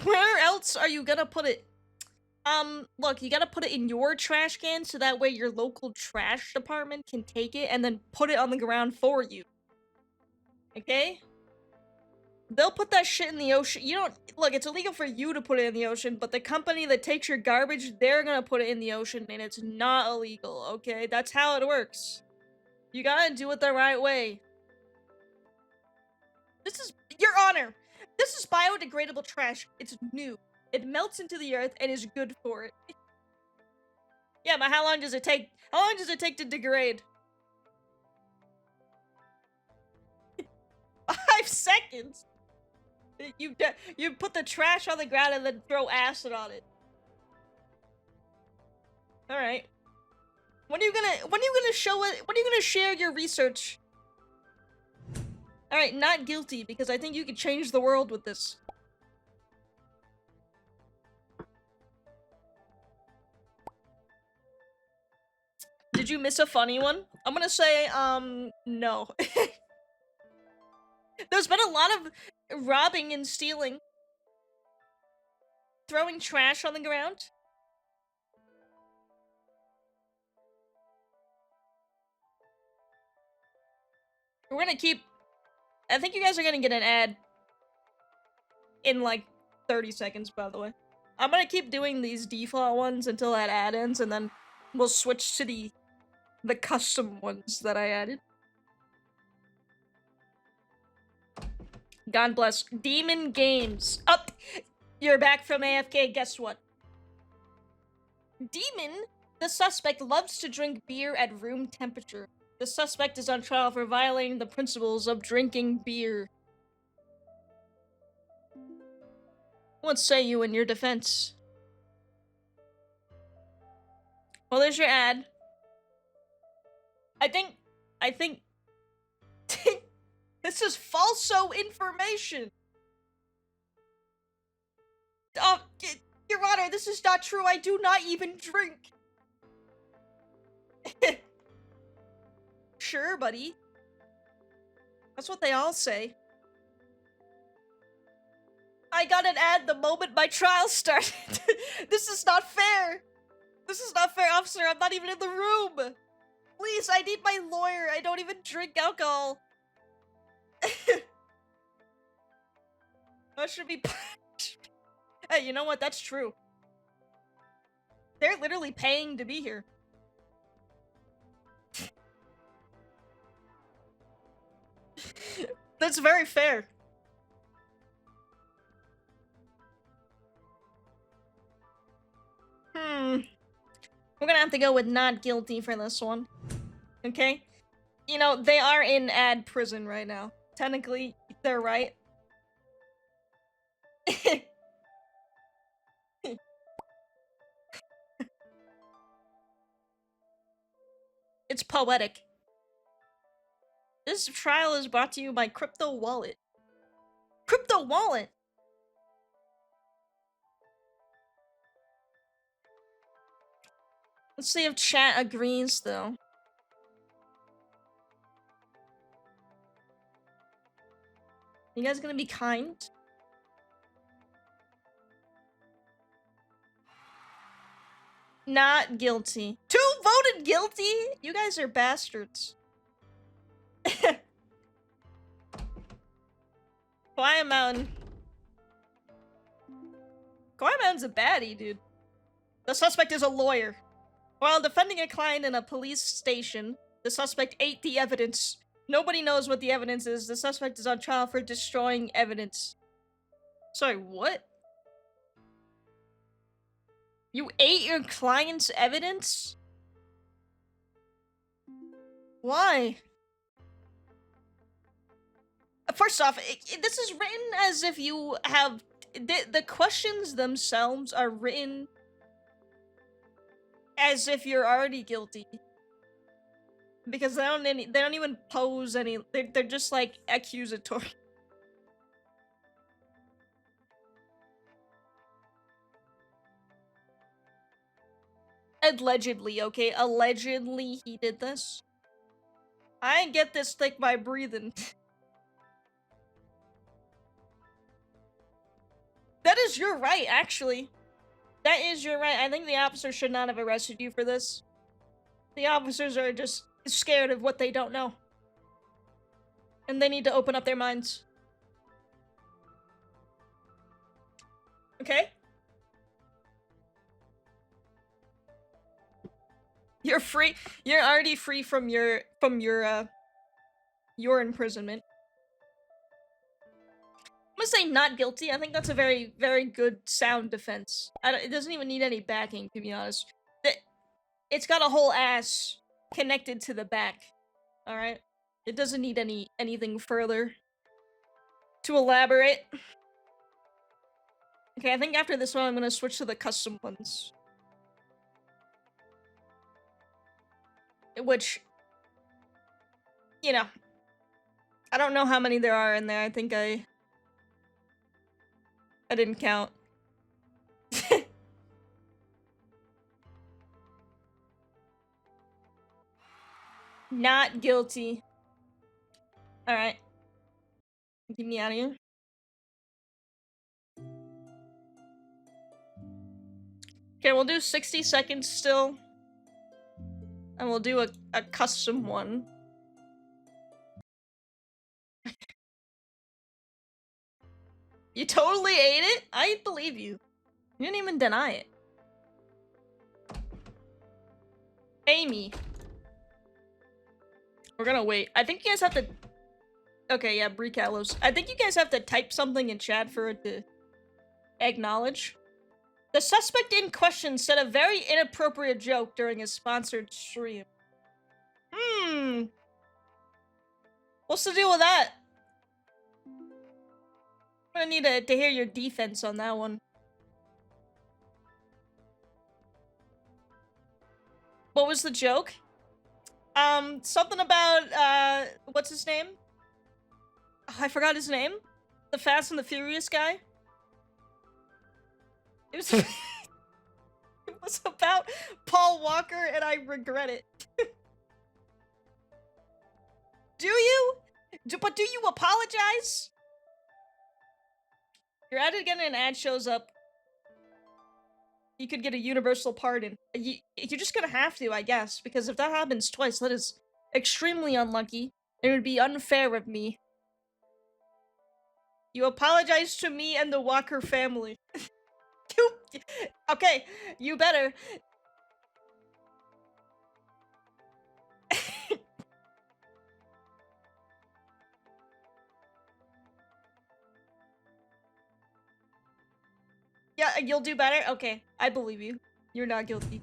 Where else are you gonna put it? Look, you gotta put it in your trash can so that way your local trash department can take it and then put it on the ground for you. Okay? They'll put that shit in the ocean. You don't look, it's illegal for you to put it in the ocean, but the company that takes your garbage, they're gonna put it in the ocean, and it's not illegal, okay? That's how it works. You gotta do it the right way. This is Your Honor. This is biodegradable trash. It's new. It melts into the earth and is good for it. Yeah, but how long does it take? How long does it take to degrade? 5 seconds. You put the trash on the ground and then throw acid on it. All right. When are you gonna show it? When are you gonna share your research? All right, not guilty, because I think you could change the world with this. Did you miss a funny one? I'm gonna say, no. There's been a lot of robbing and stealing. Throwing trash on the ground. We're gonna keep... I think you guys are gonna get an ad in, like, 30 seconds, by the way. I'm gonna keep doing these default ones until that ad ends, and then we'll switch to the custom ones that I added. God bless. Demon Games. Up! You're back from AFK, guess what? Demon, the suspect, loves to drink beer at room temperature. The suspect is on trial for violating the principles of drinking beer. What say you in your defense? Well, there's your ad. I think this is falso information. Oh, Your Honor, this is not true. I do not even drink. Sure, buddy. That's what they all say. I got an ad the moment my trial started. This is not fair. This is not fair, officer. I'm not even in the room. Please, I need my lawyer. I don't even drink alcohol. I should be punished. Hey, you know what? That's true. They're literally paying to be here. That's very fair. We're gonna have to go with not guilty for this one. Okay? You know, they are in ad prison right now. Technically, they're right. It's poetic. This trial is brought to you by Crypto Wallet. Crypto Wallet? Let's see if chat agrees, though. You guys gonna be kind? Not guilty. 2 voted guilty? You guys are bastards. Quiet Mountain. Quiet Mountain's a baddie, dude. The suspect is a lawyer. While defending a client in a police station, the suspect ate the evidence. Nobody knows what the evidence is. The suspect is on trial for destroying evidence. Sorry, what? You ate your client's evidence? Why? First off, this is written as if you have... The questions themselves are written as if you're already guilty. Because they don't even pose any... They're just, like, accusatory. Allegedly, okay? Allegedly he did this. I didn't get this thick by breathing. That is your right, actually. That is your right. I think the officer should not have arrested you for this. The officers are just scared of what they don't know. And they need to open up their minds. Okay? You're free. You're already free from your imprisonment. I'm gonna say not guilty. I think that's a very, very good sound defense. It doesn't even need any backing, to be honest. It's got a whole ass connected to the back. All right, it doesn't need anything further to elaborate. Okay, I think after this one, I'm gonna switch to the custom ones, which, you know, I don't know how many there are in there. I think I didn't count. Not guilty. Alright. Get me out of here. Okay, we'll do 60 seconds still. And we'll do a custom one. You totally ate it? I believe you. You didn't even deny it. Amy. We're gonna wait. I think you guys have to... Okay, yeah, Brie Callos. I think you guys have to type something in chat for it to acknowledge. The suspect in question said a very inappropriate joke during his sponsored stream. What's the deal with that? I'm gonna need to hear your defense on that one. What was the joke? Something about, what's his name? Oh, I forgot his name. The Fast and the Furious guy. It was, it was about Paul Walker, and I regret it. Do you? But do you apologize? You're at it again and an ad shows up. You could get a universal pardon. You're just gonna have to, I guess, because if that happens twice, that is extremely unlucky. It would be unfair of me. You apologize to me and the Walker family. Okay, you better. Yeah, you'll do better? Okay, I believe you. You're not guilty.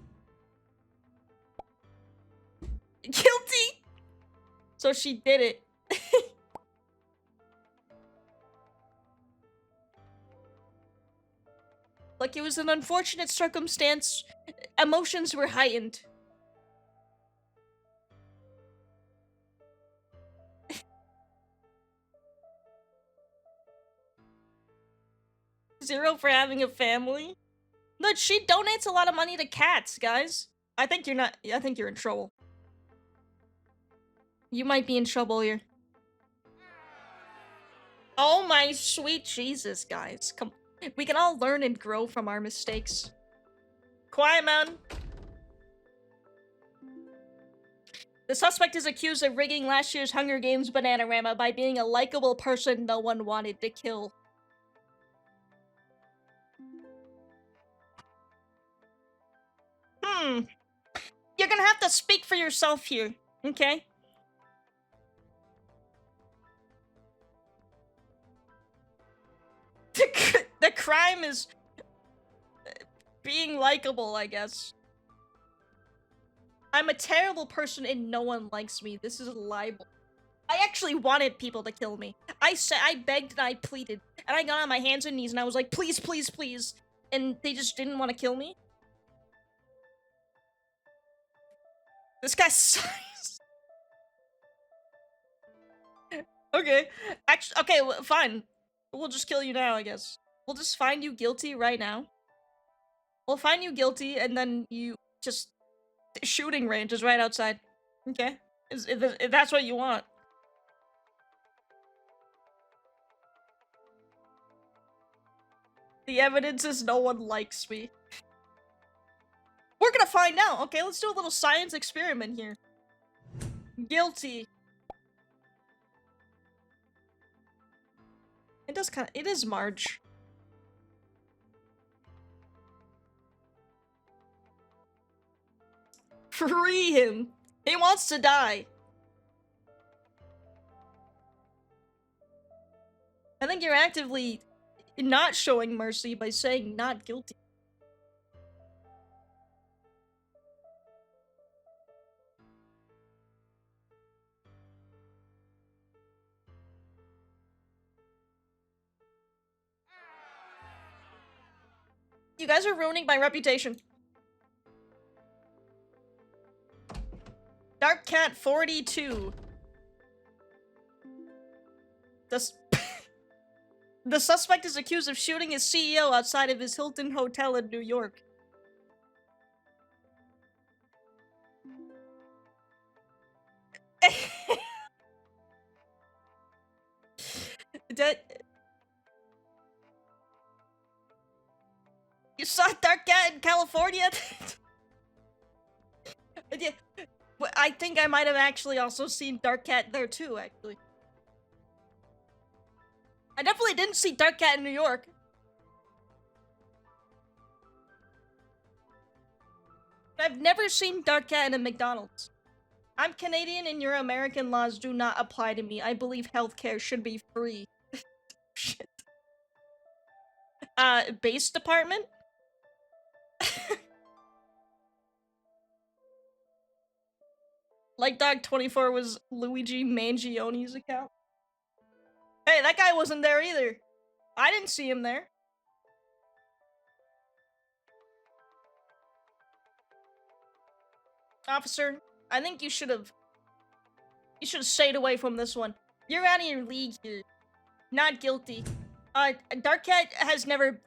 Guilty? So she did it. Like, it was an unfortunate circumstance. Emotions were heightened. Zero for having a family? Look, she donates a lot of money to cats, guys. I think you're not- I think you're in trouble. You might be in trouble here. Oh my sweet Jesus, guys. Come- We can all learn and grow from our mistakes. Quiet, man. The suspect is accused of rigging last year's Hunger Games Bananarama by being a likable person no one wanted to kill. You're gonna have to speak for yourself here, okay? The crime is being likable, I guess. I'm a terrible person and no one likes me. This is a libel. I actually wanted people to kill me. I begged and I pleaded. And I got on my hands and knees and I was like, please, please, please. And they just didn't want to kill me. This guy sucks. Okay. Actually, okay, fine. We'll just kill you now, I guess. We'll just find you guilty right now. We'll find you guilty and then you just... The shooting range is right outside. Okay? If that's what you want. The evidence is no one likes me. We're gonna find out, okay? Let's do a little science experiment here. Guilty. It is Marge. Free him! He wants to die! I think you're actively not showing mercy by saying not guilty. You guys are ruining my reputation. Dark Cat 42. The suspect is accused of shooting his CEO outside of his Hilton hotel in New York. You saw Dark Cat in California? Yeah. I think I might have actually also seen Dark Cat there too, actually. I definitely didn't see Dark Cat in New York. I've never seen Dark Cat in a McDonald's. I'm Canadian and your American laws do not apply to me. I believe healthcare should be free. Shit. Base department? Like Dog 24 was Luigi Mangioni's account. Hey, that guy wasn't there either. I didn't see him there. Officer, I think you should have stayed away from this one. You're out of your league here. Not guilty. Dark Cat has never...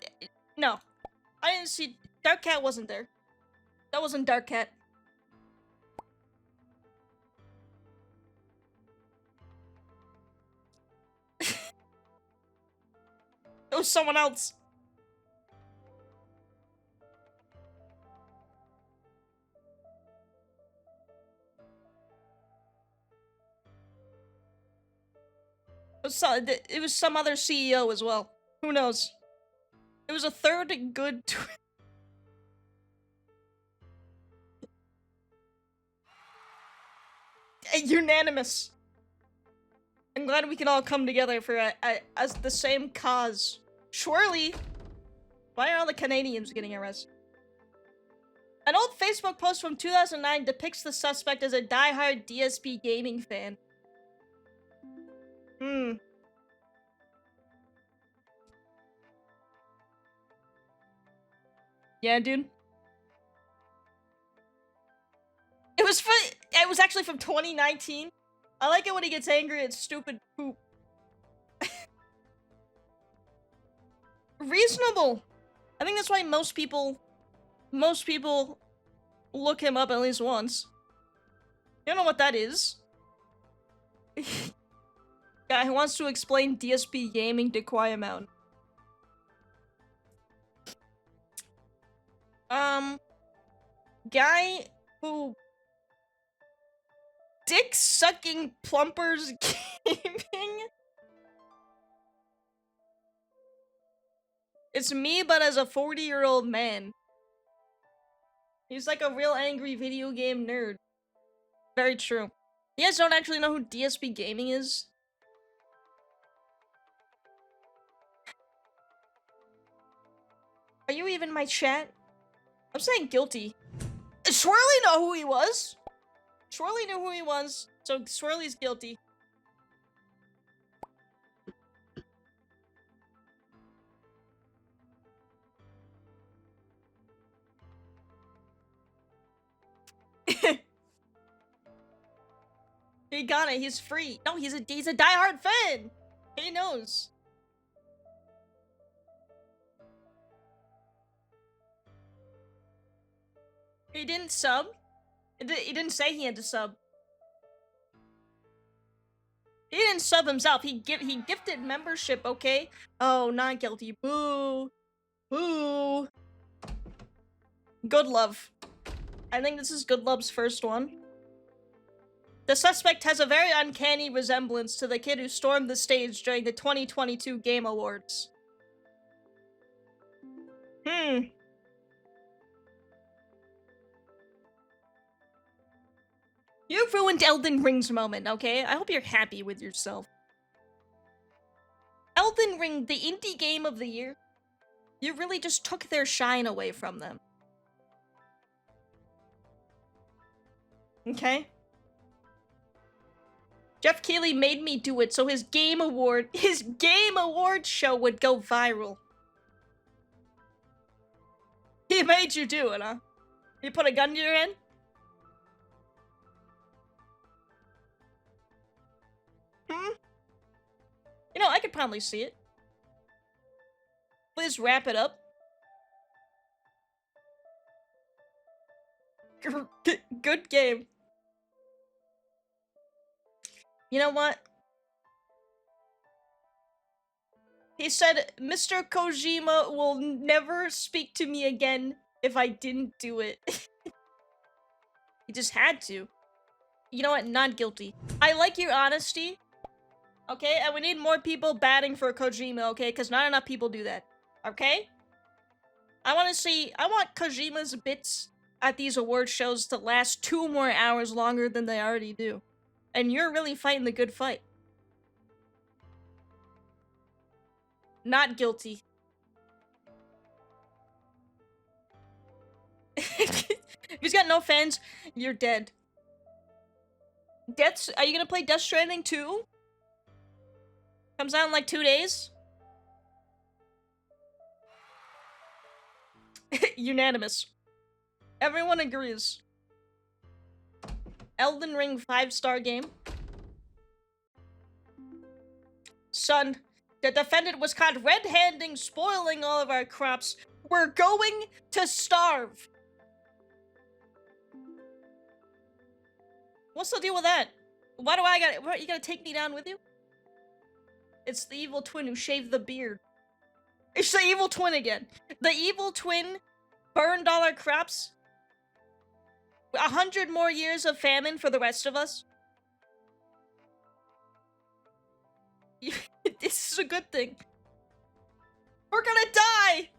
No. I didn't see... Dark Cat wasn't there. That wasn't Dark Cat. It was someone else. It was some other CEO as well. Who knows? It was a third good unanimous. I'm glad we can all come together for as the same cause. Surely, why are all the Canadians getting arrested? An old Facebook post from 2009 depicts the suspect as a die-hard DSP gaming fan. Yeah, dude. It was actually from 2019. I like it when he gets angry at stupid poop. Reasonable. I think that's why most people look him up at least once. You don't know what that is? Guy who wants to explain DSP gaming to Quiet Mountain. Guy who dick-sucking plumpers gaming? It's me, but as a 40-year-old man. He's like a real angry video game nerd. Very true. You guys don't actually know who DSP gaming is? Are you even my chat? I'm saying guilty. Swirly know who he was! Swirly knew who he was, so Swirly's guilty. He got it, he's free. No, he's a diehard fan! He knows. He didn't sub? He didn't say he had to sub. He didn't sub himself. He gifted membership, okay? Oh, not guilty. Boo. Boo. Good love. I think this is Good Love's first one. The suspect has a very uncanny resemblance to the kid who stormed the stage during the 2022 Game Awards. You've ruined Elden Ring's moment, okay? I hope you're happy with yourself. Elden Ring, the indie game of the year. You really just took their shine away from them. Okay? Jeff Keighley made me do it so his Game Award show would go viral. He made you do it, huh? He put a gun to your head? You know, I could probably see it. Please wrap it up. Good game. You know what? He said, Mr. Kojima will never speak to me again if I didn't do it. He just had to. You know what? Not guilty. I like your honesty. Okay? And we need more people batting for Kojima, okay? Because not enough people do that. Okay? I want Kojima's bits at these award shows to last 2 more hours longer than they already do. And you're really fighting the good fight. Not guilty. If he's got no fans, you're dead. Are you gonna play Death Stranding 2? Comes out in like 2 days? Unanimous. Everyone agrees. Elden Ring 5-star game. Son, the defendant was caught red-handing, spoiling all of our crops. We're going to starve. What's the deal with that? Why do I got it? What, you gotta take me down with you? It's the evil twin who shaved the beard. It's the evil twin again. The evil twin burned all our crops. 100 more years of famine for the rest of us. This is a good thing. We're gonna die!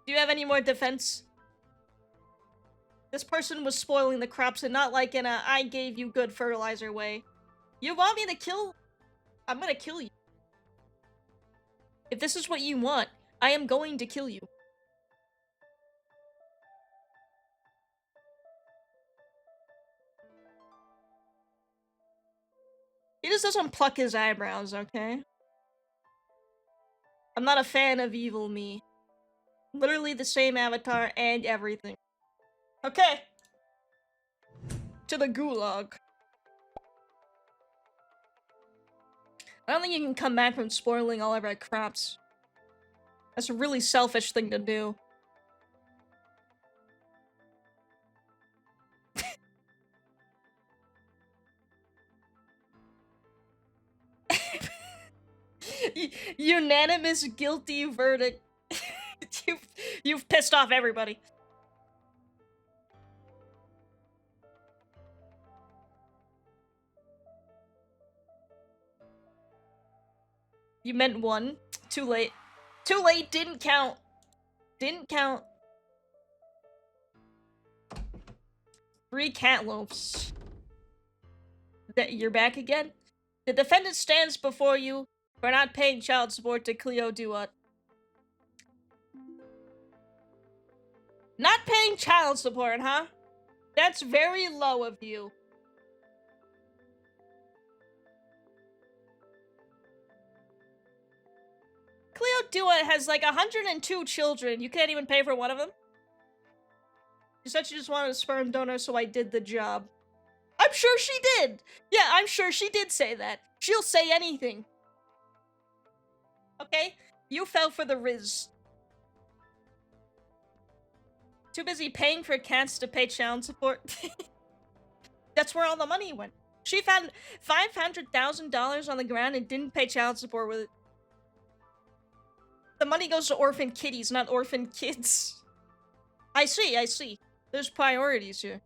Do you have any more defense? This person was spoiling the crops and not like in a I gave you good fertilizer way. You want me to kill? I'm gonna kill you. If this is what you want, I am going to kill you. He just doesn't pluck his eyebrows, okay? I'm not a fan of evil me. Literally the same avatar and everything. Okay. To the gulag. I don't think you can come back from spoiling all of our crops. That's a really selfish thing to do. Unanimous guilty verdict. You've pissed off everybody. You meant 1. Too late. Too late, didn't count. Didn't count. 3 cantaloupes. You're back again? The defendant stands before you for not paying child support to Cleo Duat. Not paying child support, huh? That's very low of you. Cleo Duat has like 102 children. You can't even pay for one of them? She said she just wanted a sperm donor, so I did the job. I'm sure she did! Yeah, I'm sure she did say that. She'll say anything. Okay? You fell for the Riz. Too busy paying for cats to pay child support. That's where all the money went. She found $500,000 on the ground and didn't pay child support with it. the money goes to orphan kitties, not orphan kids. I see, I see. There's priorities here.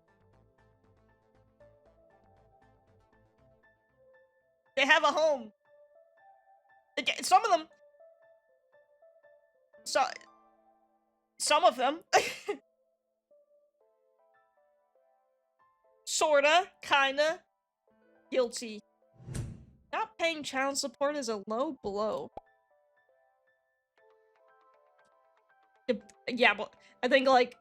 They have a home. Some of them. Some of them. Sorta, kinda. Guilty. Not paying child support is a low blow. Yeah, but I think, like,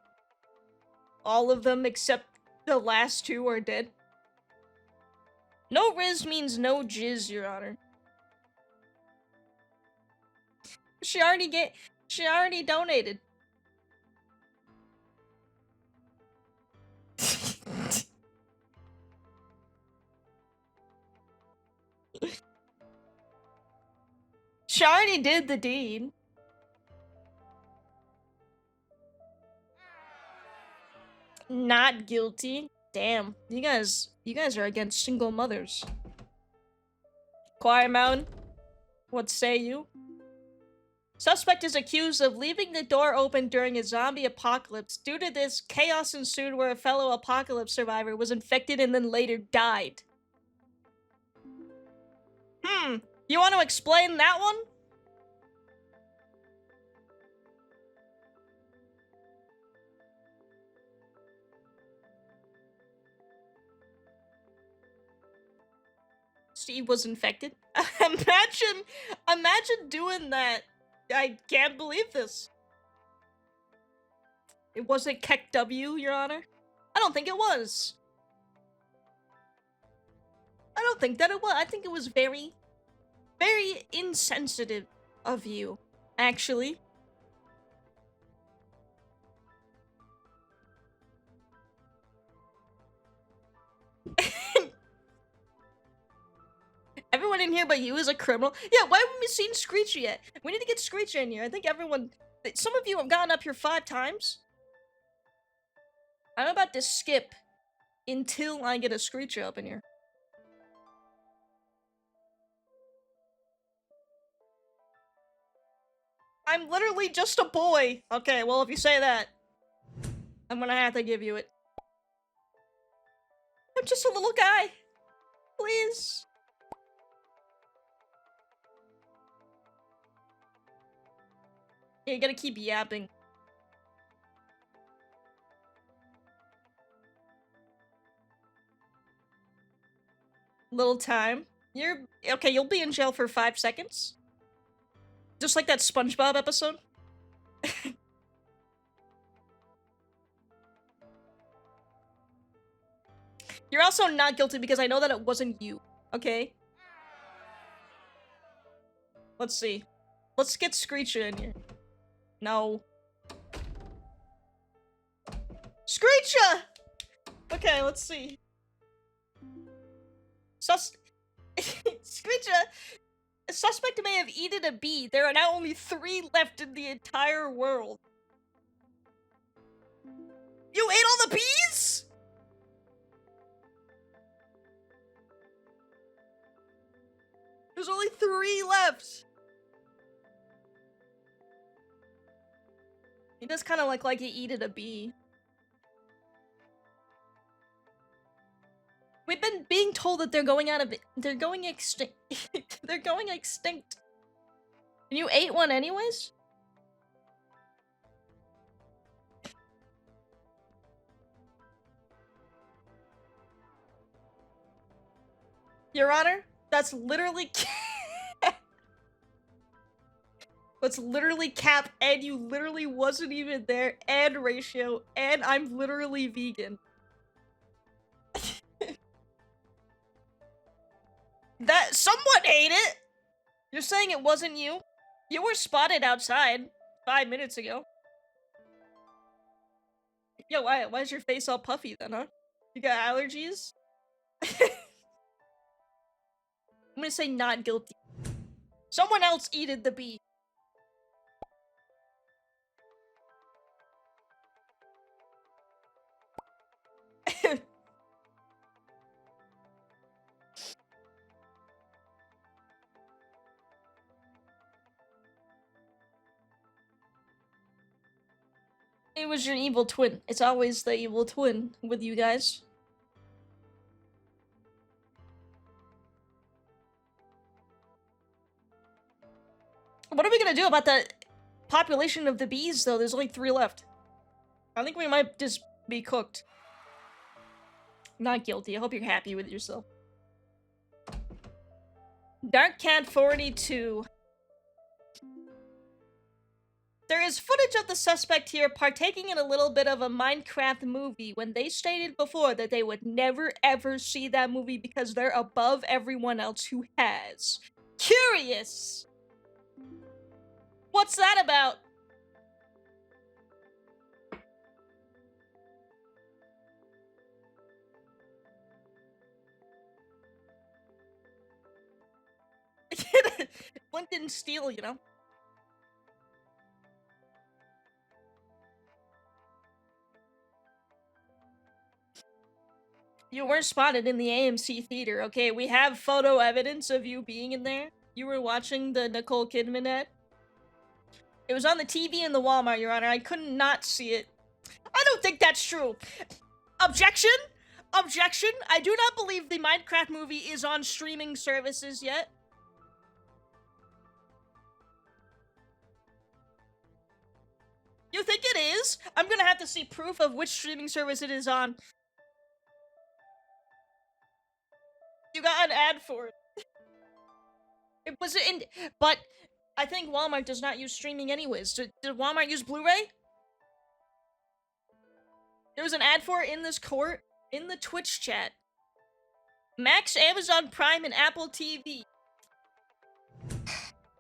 all of them except the last two are dead. No riz means no jizz, Your Honor. She already donated. She already did the deed. Not guilty. Damn, you guys are against single mothers. Quiet Mountain, what say you? Suspect is accused of leaving the door open during a zombie apocalypse. Due to this, chaos ensued where a fellow apocalypse survivor was infected and then later died. You want to explain that one? Steve was infected? Imagine doing that. I can't believe this. It wasn't Keck W, Your Honor? I don't think it was. I don't think that it was. I think it was very, very insensitive of you, actually. Everyone in here but you is a criminal? Yeah, why haven't we seen Screechy yet? We need to get Screechy in here. I think everyone... Some of you have gotten up here 5 times. I'm about to skip until I get a Screecher up in here. I'm literally just a boy. Okay, well, if you say that, I'm gonna have to give you it. I'm just a little guy. Please. Yeah, you gotta keep yapping. Little time. You're... Okay, you'll be in jail for 5 seconds. Just like that SpongeBob episode. You're also not guilty because I know that it wasn't you, okay? Let's see. Let's get Screecher in here. No. Screecher! Okay, let's see. Screecher! A suspect may have eaten a bee. There are now only 3 left in the entire world. You ate all the bees?! There's only 3 left! He does kind of look like he eaten a bee. We've been being told that they're going out of it. They're going extinct. They're going extinct. And you ate one anyways? Your Honor, that's literally that's literally cap, and you literally wasn't even there, and ratio, and I'm literally vegan. That someone ate it! You're saying it wasn't you? You were spotted outside 5 minutes ago. Yo, why is your face all puffy then, huh? You got allergies? I'm gonna say not guilty. Someone else eated the bee. It was your evil twin. It's always the evil twin with you guys. What are we gonna do about the population of the bees, though? There's only 3 left. I think we might just be cooked. Not guilty. I hope you're happy with yourself. Dark Cat 42. There is footage of the suspect here partaking in a little bit of a Minecraft movie when they stated before that they would never ever see that movie because they're above everyone else who has. Curious! What's that about? One didn't steal, you know? You weren't spotted in the AMC theater, okay? We have photo evidence of you being in there. You were watching the Nicole Kidman ad. It was on the TV in the Walmart, Your Honor. I couldn't not see it. I don't think that's true. Objection? Objection? I do not believe the Minecraft movie is on streaming services yet. You think it is? I'm gonna have to see proof of which streaming service it is on. You got an ad for it. It was in, but I think Walmart does not use streaming anyways. Did Walmart use Blu-ray? There was an ad for it in this court, in the Twitch chat. Max, Amazon Prime, and Apple TV.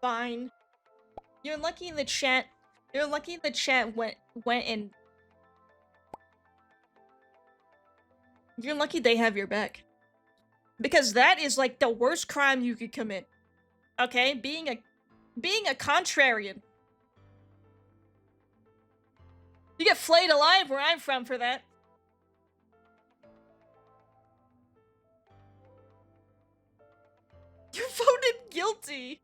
Fine. You're lucky the chat. You're lucky the chat went and. You're lucky they have your back. Because that is like the worst crime you could commit. Okay? Being a contrarian. You get flayed alive where I'm from for that. You voted guilty.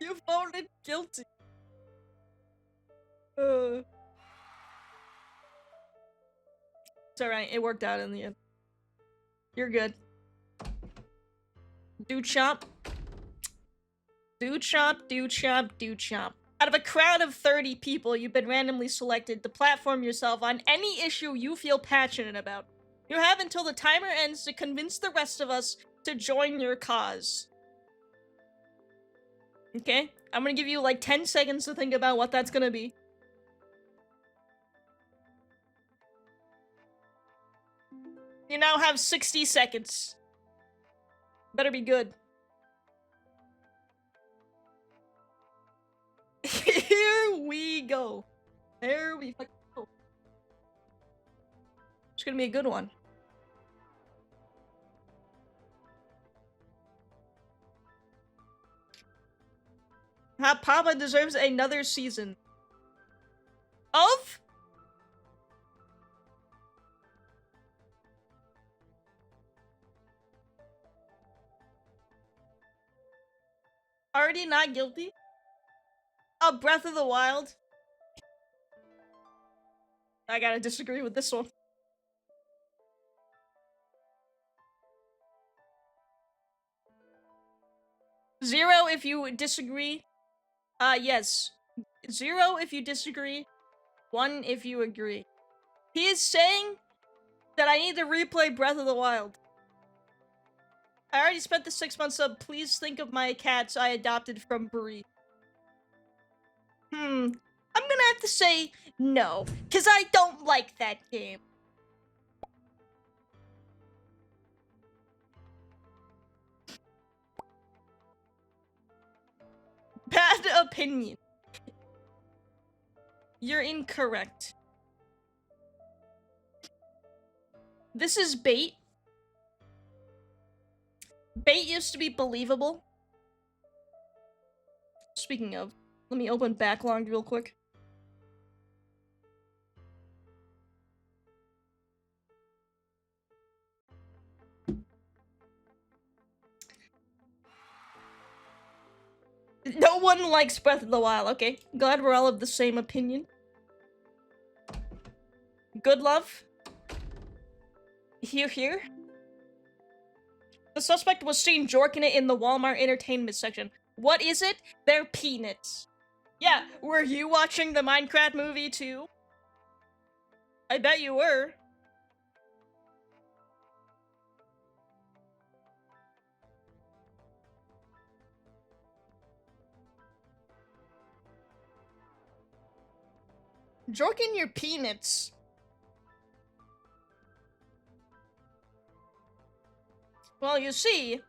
You voted guilty. It's alright, it worked out in the end. You're good. Do chomp. Do chomp, do chomp, do chomp. Out of a crowd of 30 people, you've been randomly selected to platform yourself on any issue you feel passionate about. You have until the timer ends to convince the rest of us to join your cause. Okay? I'm gonna give you like 10 seconds to think about what that's gonna be. You now have 60 seconds. Better be good. Here we go. There we fucking go. It's gonna be a good one. Hotpoppah deserves another season. Of? Already not guilty? Of Breath of the Wild? I gotta disagree with this one. Zero if you disagree. Yes. 0 if you disagree. 1 if you agree. He is saying that I need to replay Breath of the Wild. I already spent the 6 months sub. Please think of my cats I adopted from Brie. I'm gonna have to say no, because I don't like that game. Bad opinion. You're incorrect. This is bait. Bait used to be believable. Speaking of, let me open backlog real quick. No one Everyone likes Breath of the Wild, okay? Glad we're all of the same opinion. Good love. Here, here. The suspect was seen jorking it in the Walmart entertainment section. What is it? They're peanuts. Yeah, were you watching the Minecraft movie too? I bet you were. Jorking your peanuts. Well, you see,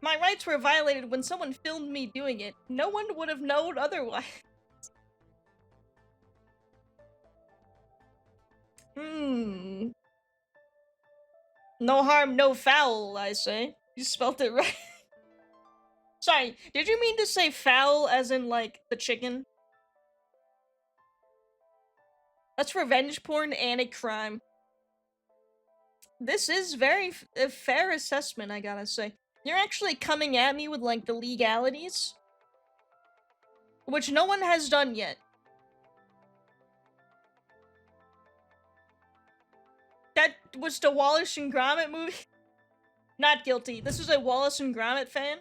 my rights were violated when someone filmed me doing it. No one would have known otherwise. No harm, no foul, I say. You spelt it right. Sorry, did you mean to say foul as in, like, the chicken? That's revenge porn and a crime. This is a fair assessment, I gotta say. You're actually coming at me with, like, the legalities? Which no one has done yet. That was the Wallace and Gromit movie? Not guilty. This is a Wallace and Gromit fan?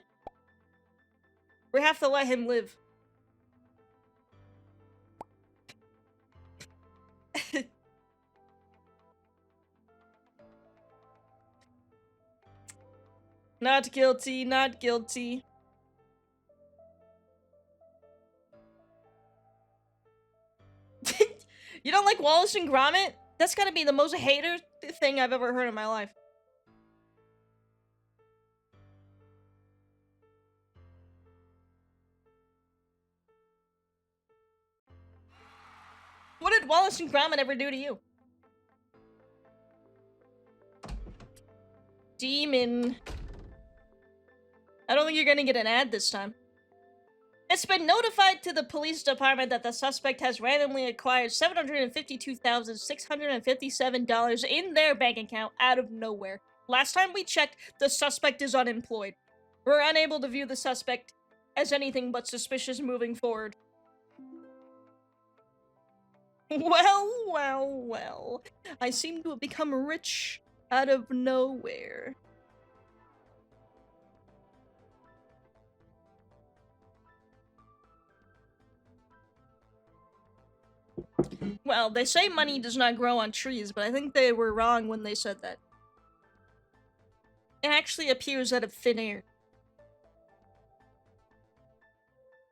We have to let him live. Not guilty, not guilty. You don't like Wallace and Gromit? That's gotta be the most hater thing I've ever heard in my life. What did Wallace and Gromit ever do to you? Demon. I don't think you're gonna get an ad this time. It's been notified to the police department that the suspect has randomly acquired $752,657 in their bank account out of nowhere. Last time we checked, the suspect is unemployed. We're unable to view the suspect as anything but suspicious moving forward. Well, well, well. I seem to have become rich out of nowhere. Well, they say money does not grow on trees, but I think they were wrong when they said that. It actually appears out of thin air.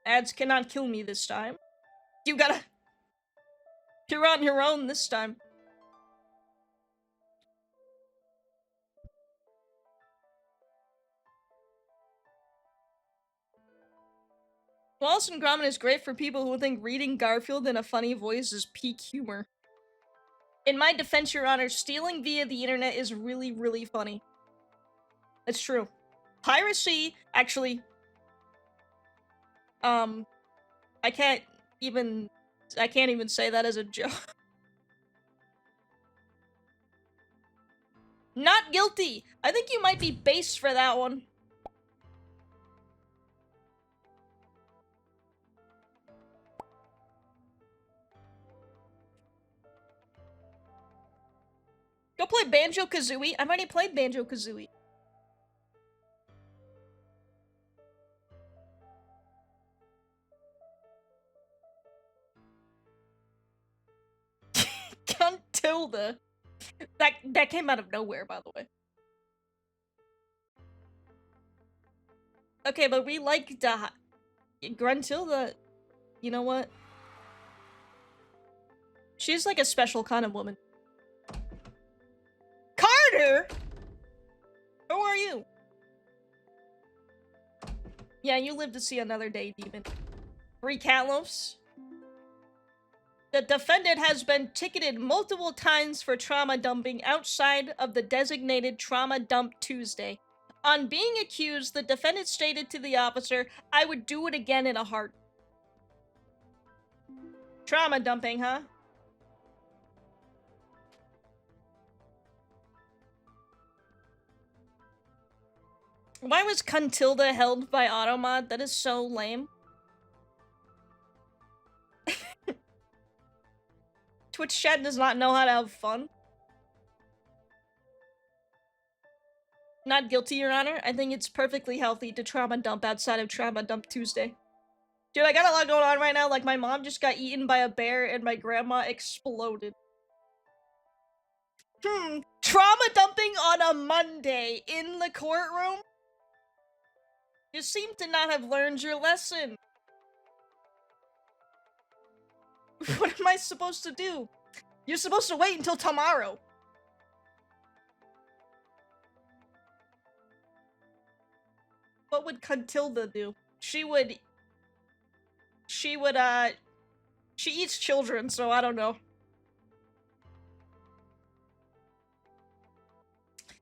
Ads cannot kill me this time. You're on your own this time. Wallace and Gromit is great for people who think reading Garfield in a funny voice is peak humor. In my defense, Your Honor, stealing via the internet is really, really funny. It's true. Piracy, actually... I can't even say that as a joke. Not guilty! I think you might be base for that one. Go play Banjo-Kazooie. I've already played Banjo-Kazooie. Gruntilda. That came out of nowhere, by the way. Okay, but we like the... Gruntilda... You know what? She's like a special kind of woman. Carter? Who are you? Yeah, you live to see another day, demon. 3 cat loaves? The defendant has been ticketed multiple times for trauma dumping outside of the designated Trauma Dump Tuesday. On being accused, the defendant stated to the officer, "I would do it again in a heart." Trauma dumping, huh? Why was Cuntilda held by Automod? That is so lame. Twitch chat does not know how to have fun. Not guilty, Your Honor. I think it's perfectly healthy to trauma dump outside of Trauma Dump Tuesday. Dude, I got a lot going on right now. Like, my mom just got eaten by a bear and my grandma exploded. Trauma dumping on a Monday in the courtroom? You seem to not have learned your lesson. What am I supposed to do? You're supposed to wait until tomorrow. What would Cuntilda do? She eats children, so I don't know.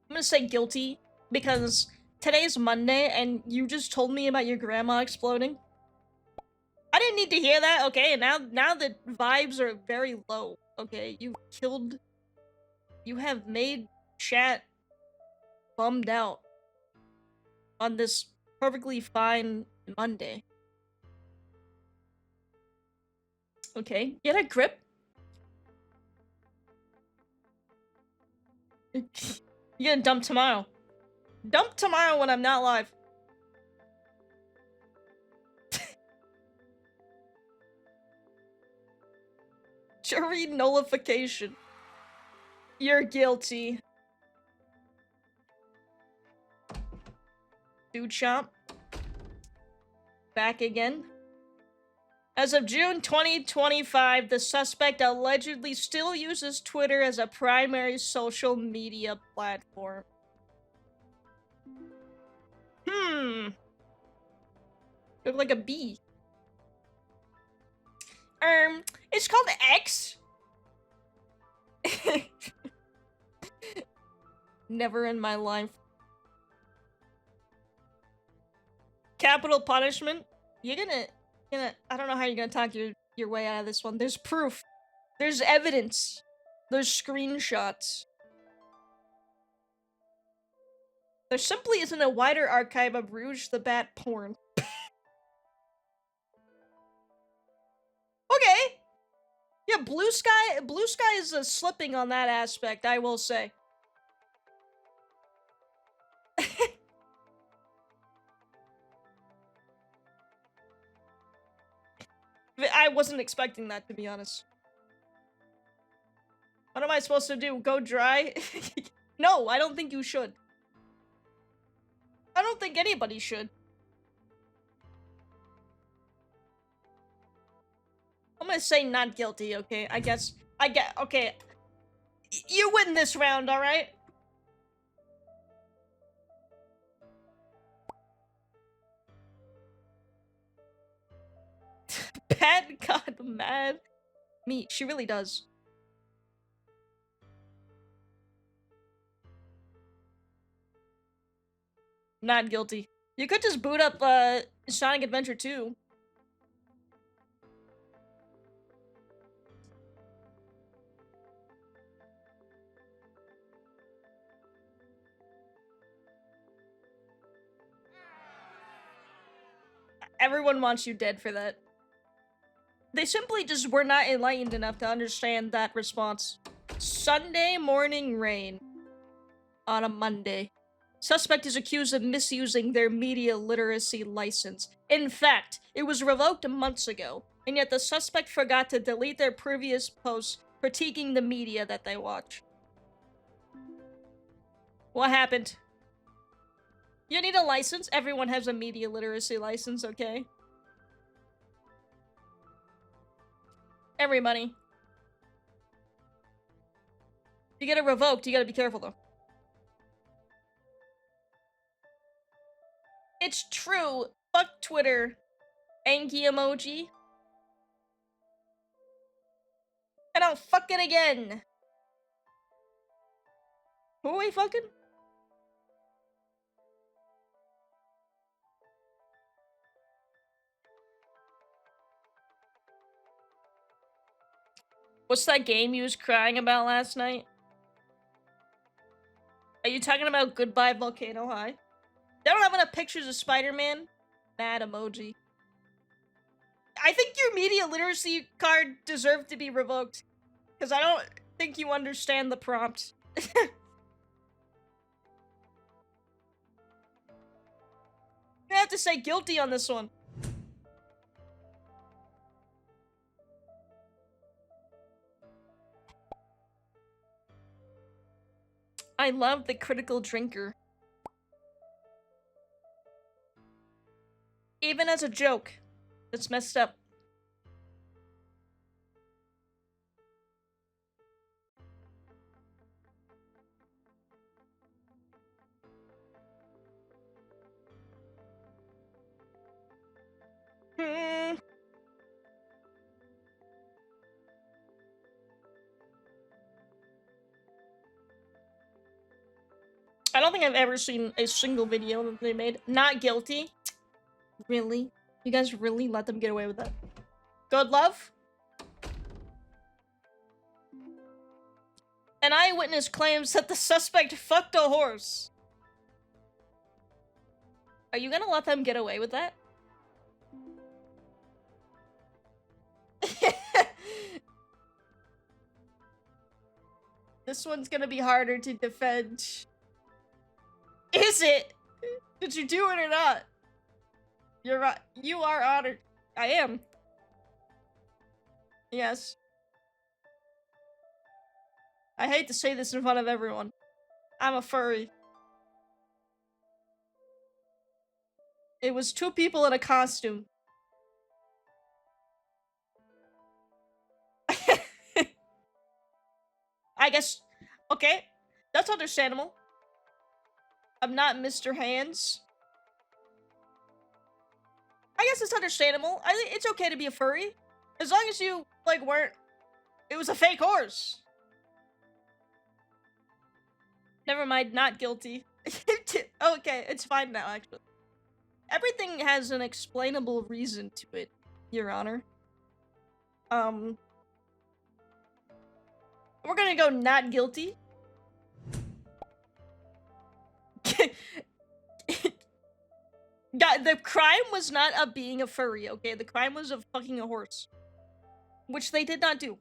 I'm gonna say guilty, because today's Monday, and you just told me about your grandma exploding. I didn't need to hear that, okay? And now the vibes are very low, okay? You have made chat bummed out on this perfectly fine Monday. Okay, get a grip. You're gonna dump tomorrow. Dump tomorrow when I'm not live. Jury nullification. You're guilty. Dude Chomp. Back again. As of June 2025, the suspect allegedly still uses Twitter as a primary social media platform. Look like a bee. It's called X. Never in my life. Capital punishment? You're gonna I don't know how you're gonna talk your way out of this one. There's proof. There's evidence. There's screenshots. There simply isn't a wider archive of Rouge the Bat porn. Okay. Yeah, Blue Sky is slipping on that aspect, I will say. I wasn't expecting that, to be honest. What am I supposed to do? Go dry? No, I don't think you should. I don't think anybody should. I'm gonna say not guilty, okay? Okay. You win this round, alright? Bad God mad. Me, she really does. Not guilty. You could just boot up, Sonic Adventure 2. Everyone wants you dead for that. They simply just were not enlightened enough to understand that response. Sunday morning rain. On a Monday. Suspect is accused of misusing their media literacy license. In fact, it was revoked months ago, and yet the suspect forgot to delete their previous posts critiquing the media that they watch. What happened? You need a license? Everyone has a media literacy license, okay? Everybody. If you get it revoked, you gotta be careful, though. It's true. Fuck Twitter. Anki emoji. And I'll fuck it again. Who are we fucking? What's that game you was crying about last night? Are you talking about Goodbye Volcano High? They don't have enough pictures of Spider-Man? Mad emoji. I think your media literacy card deserved to be revoked. Because I don't think you understand the prompt. I have to say guilty on this one. I love the critical drinker. Even as a joke. It's messed up. I don't think I've ever seen a single video that they made. Not guilty. Really? You guys really let them get away with that? Good love? An eyewitness claims that the suspect fucked a horse. Are you gonna let them get away with that? This one's gonna be harder to defend. Is it? Did you do it or not? You're right. You are honored. I am. Yes. I hate to say this in front of everyone. I'm a furry. It was 2 people in a costume. I guess. Okay. That's understandable. I'm not Mr. Hands. I guess it's understandable. I think it's okay to be a furry. As long as you, like, weren't... It was a fake horse. Never mind, not guilty. Okay, it's fine now, actually. Everything has an explainable reason to it, Your Honor. We're gonna go not guilty. God, the crime was not of being a furry, okay? The crime was of fucking a horse. Which they did not do.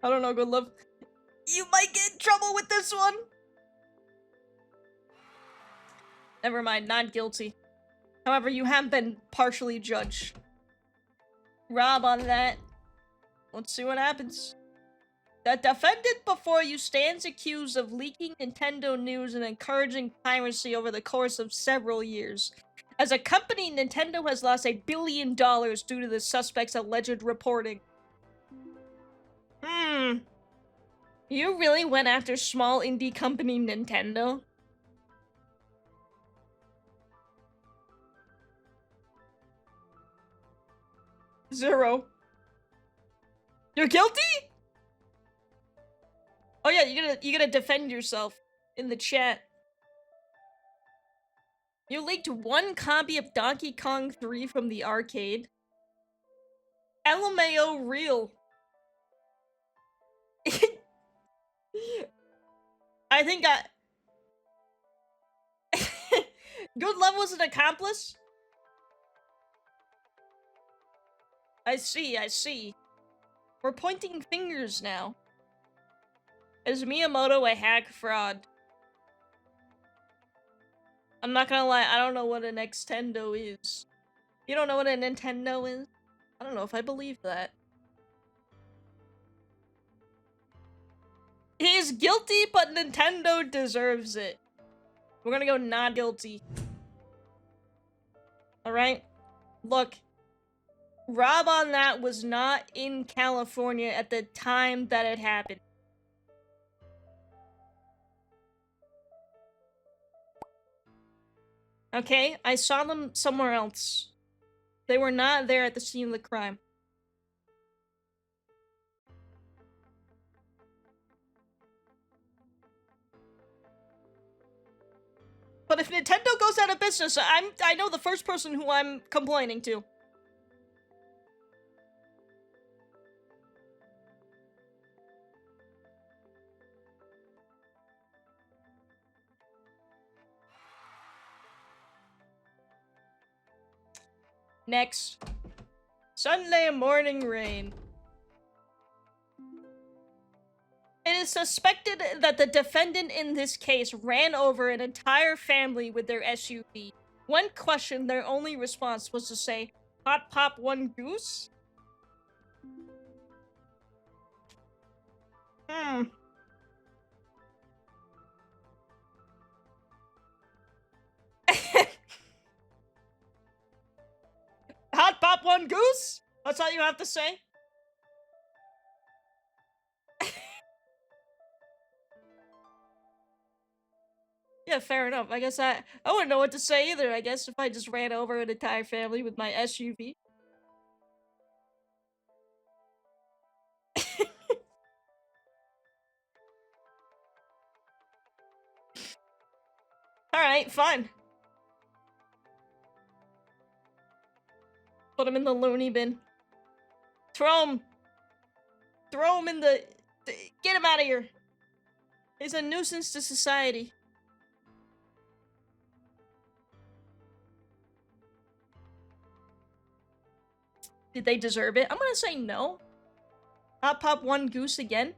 I don't know, good love. You might get in trouble with this one! Never mind, not guilty. However, you have been partially judged. Rob on that. Let's see what happens. The defendant before you stands accused of leaking Nintendo news and encouraging piracy over the course of several years. As a company, Nintendo has lost $1 billion due to the suspect's alleged reporting. You really went after small indie company Nintendo? Zero. You're guilty? Oh yeah, you gotta defend yourself in the chat. You leaked 1 copy of Donkey Kong 3 from the arcade. LMAO real. I think Good Love was an accomplice? I see. We're pointing fingers now. Is Miyamoto a hack fraud? I'm not gonna lie, I don't know what a Nextendo is. You don't know what a Nintendo is? I don't know if I believe that. He's guilty, but Nintendo deserves it. We're gonna go not guilty. Alright? Look. Rob on that was not in California at the time that it happened. Okay? I saw them somewhere else. They were not there at the scene of the crime. But if Nintendo goes out of business, I know the first person who I'm complaining to. Next. Sunday morning rain. It is suspected that the defendant in this case ran over an entire family with their SUV. When questioned, their only response was to say, "Hot pop one goose?" Hmm. Hot pop one goose? That's all you have to say? Yeah, fair enough. I guess I wouldn't know what to say either, I guess, if I just ran over an entire family with my SUV. Alright, fine. Put him in the loony bin. Throw him. Throw him in the... Get him out of here. He's a nuisance to society. Did they deserve it? I'm gonna say no. Hot pop one goose again?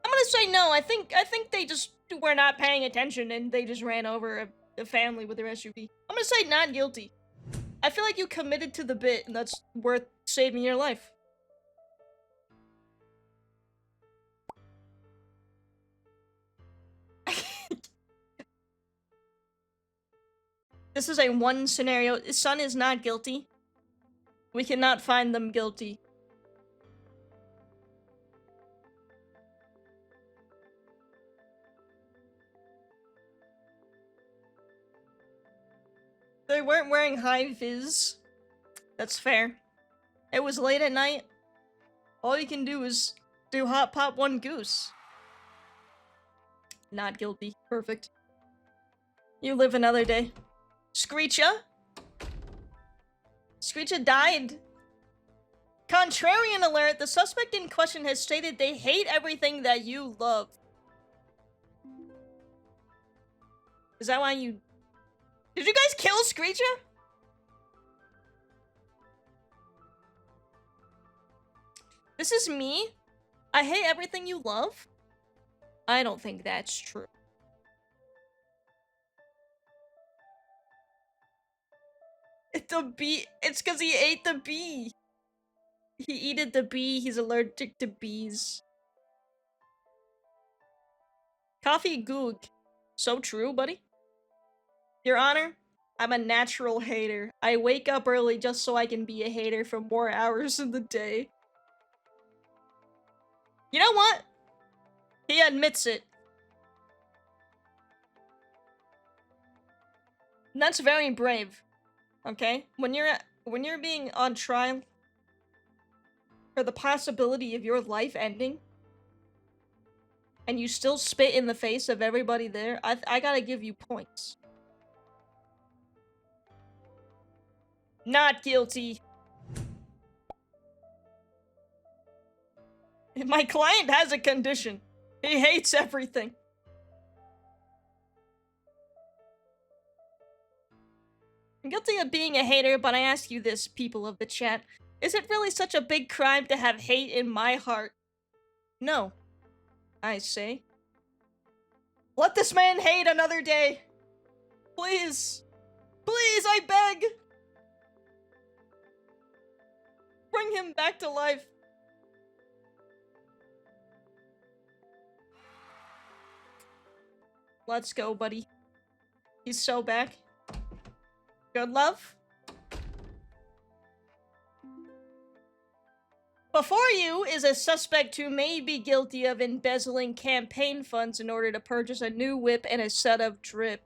I'm gonna say no. I think they just were not paying attention and they just ran over a family with their SUV. I'm gonna say not guilty. I feel like you committed to the bit and that's worth saving your life. This is a one scenario. Son is not guilty. We cannot find them guilty. They weren't wearing high vis. That's fair. It was late at night. All you can do is do hot pop one goose. Not guilty. Perfect. You live another day. Screecha? Screecha died. Contrarian alert, the suspect in question has stated they hate everything that you love. Is that why you... Did you guys kill Screecha? This is me? I hate everything you love? I don't think that's true. The bee... It's because he ate the bee. He eated the bee. He's allergic to bees. Coffee goog. So true, buddy. Your Honor, I'm a natural hater. I wake up early just so I can be a hater for more hours in the day. You know what? He admits it. And that's very brave. Okay? When you're being on trial for the possibility of your life ending, and you still spit in the face of everybody there, I gotta give you points. Not guilty. My client has a condition. He hates everything. I'm guilty of being a hater, but I ask you this, people of the chat. Is it really such a big crime to have hate in my heart? No. I say. Let this man hate another day. Please. Please, I beg. Bring him back to life. Let's go, buddy. He's so back. Good love. Before you is a suspect who may be guilty of embezzling campaign funds in order to purchase a new whip and a set of drip.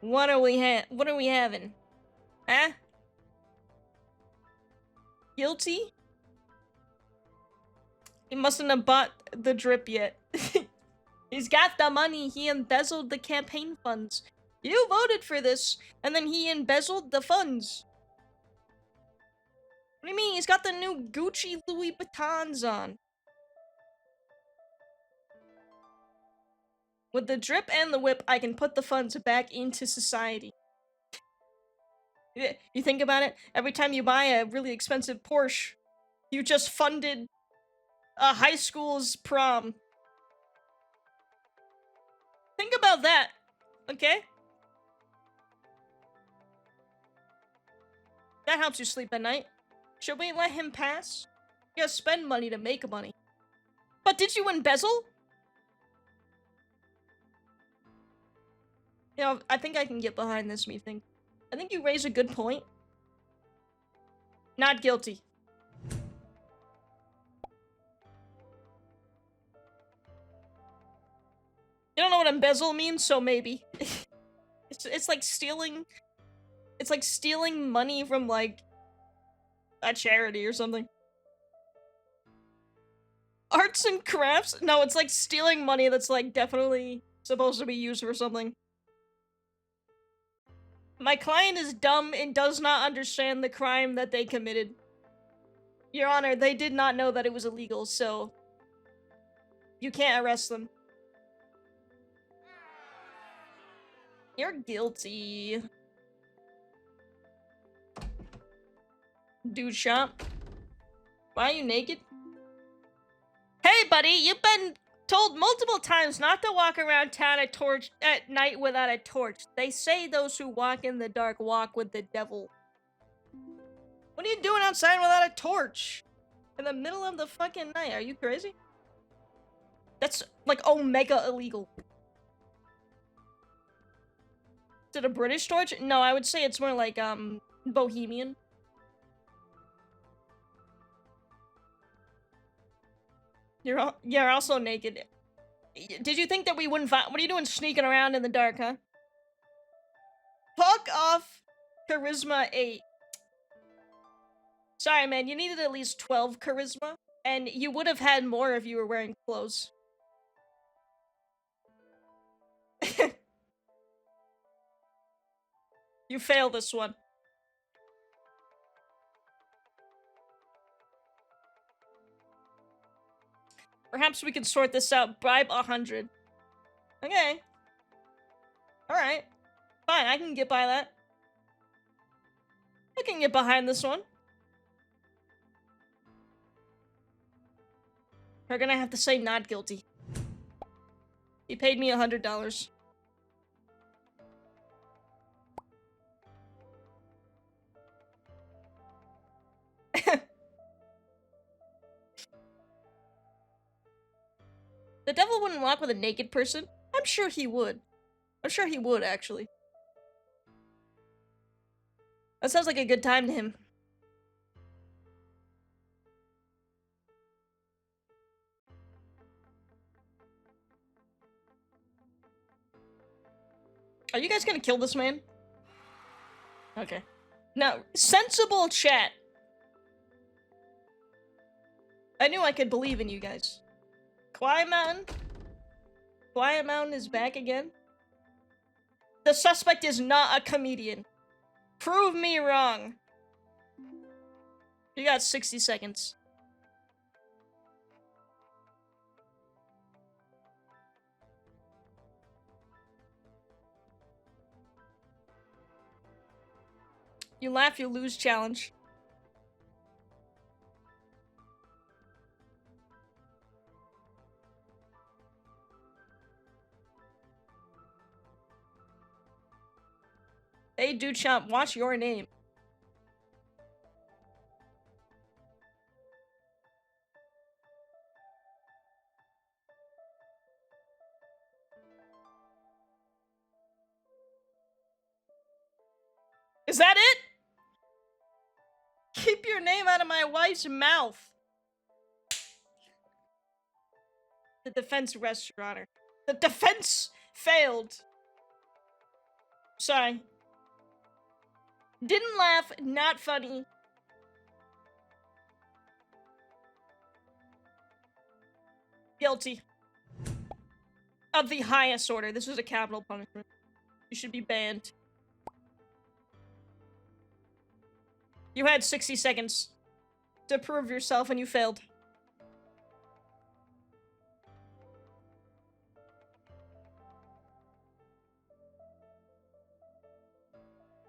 What are we having? Huh? Guilty? He mustn't have bought the drip yet. He's got the money. He embezzled the campaign funds. You voted for this, and then he embezzled the funds. What do you mean? He's got the new Gucci Louis Vuittons on. With the drip and the whip, I can put the funds back into society. You think about it, every time you buy a really expensive Porsche, you just funded a high school's prom. Think about that, okay? That helps you sleep at night. Should we let him pass? You gotta spend money to make money. But did you embezzle? You know, I think I can get behind this, me think. I think you raise a good point. Not guilty. You don't know what embezzle means, so maybe. It's like stealing... It's like stealing money from, like, a charity or something. Arts and crafts? No, it's like stealing money that's, like, definitely supposed to be used for something. My client is dumb and does not understand the crime that they committed. Your Honor, they did not know that it was illegal, so... You can't arrest them. You're guilty. Dude shop. Why are you naked? Hey, buddy, you've been told multiple times not to walk around town at night without a torch. They say those who walk in the dark walk with the devil. What are you doing outside without a torch? In the middle of the fucking night, are you crazy? That's, like, omega illegal. Is it a British torch? No, I would say it's more like, bohemian. You're also naked. Did you think that we wouldn't find- What are you doing sneaking around in the dark, huh? Fuck off! Charisma 8. Sorry, man, you needed at least 12 charisma, and you would have had more if you were wearing clothes. You fail this one. Perhaps we can sort this out. Bribe 100. Okay. Alright. Fine, I can get by that. I can get behind this one. We're gonna have to say not guilty. He paid me $100. The devil wouldn't walk with a naked person? I'm sure he would. I'm sure he would, actually. That sounds like a good time to him. Are you guys gonna kill this man? Okay. Now, sensible chat. I knew I could believe in you guys. Quiet Mountain? Quiet Mountain is back again? The suspect is not a comedian. Prove me wrong. You got 60 seconds. You laugh, you lose challenge. Hey, dude chomp, watch your name. Is that it? Keep your name out of my wife's mouth. The defense rests, Your Honor. The defense failed. Sorry. Didn't laugh, not funny. Guilty. Of the highest order. This is a capital punishment. You should be banned. You had 60 seconds to prove yourself and you failed.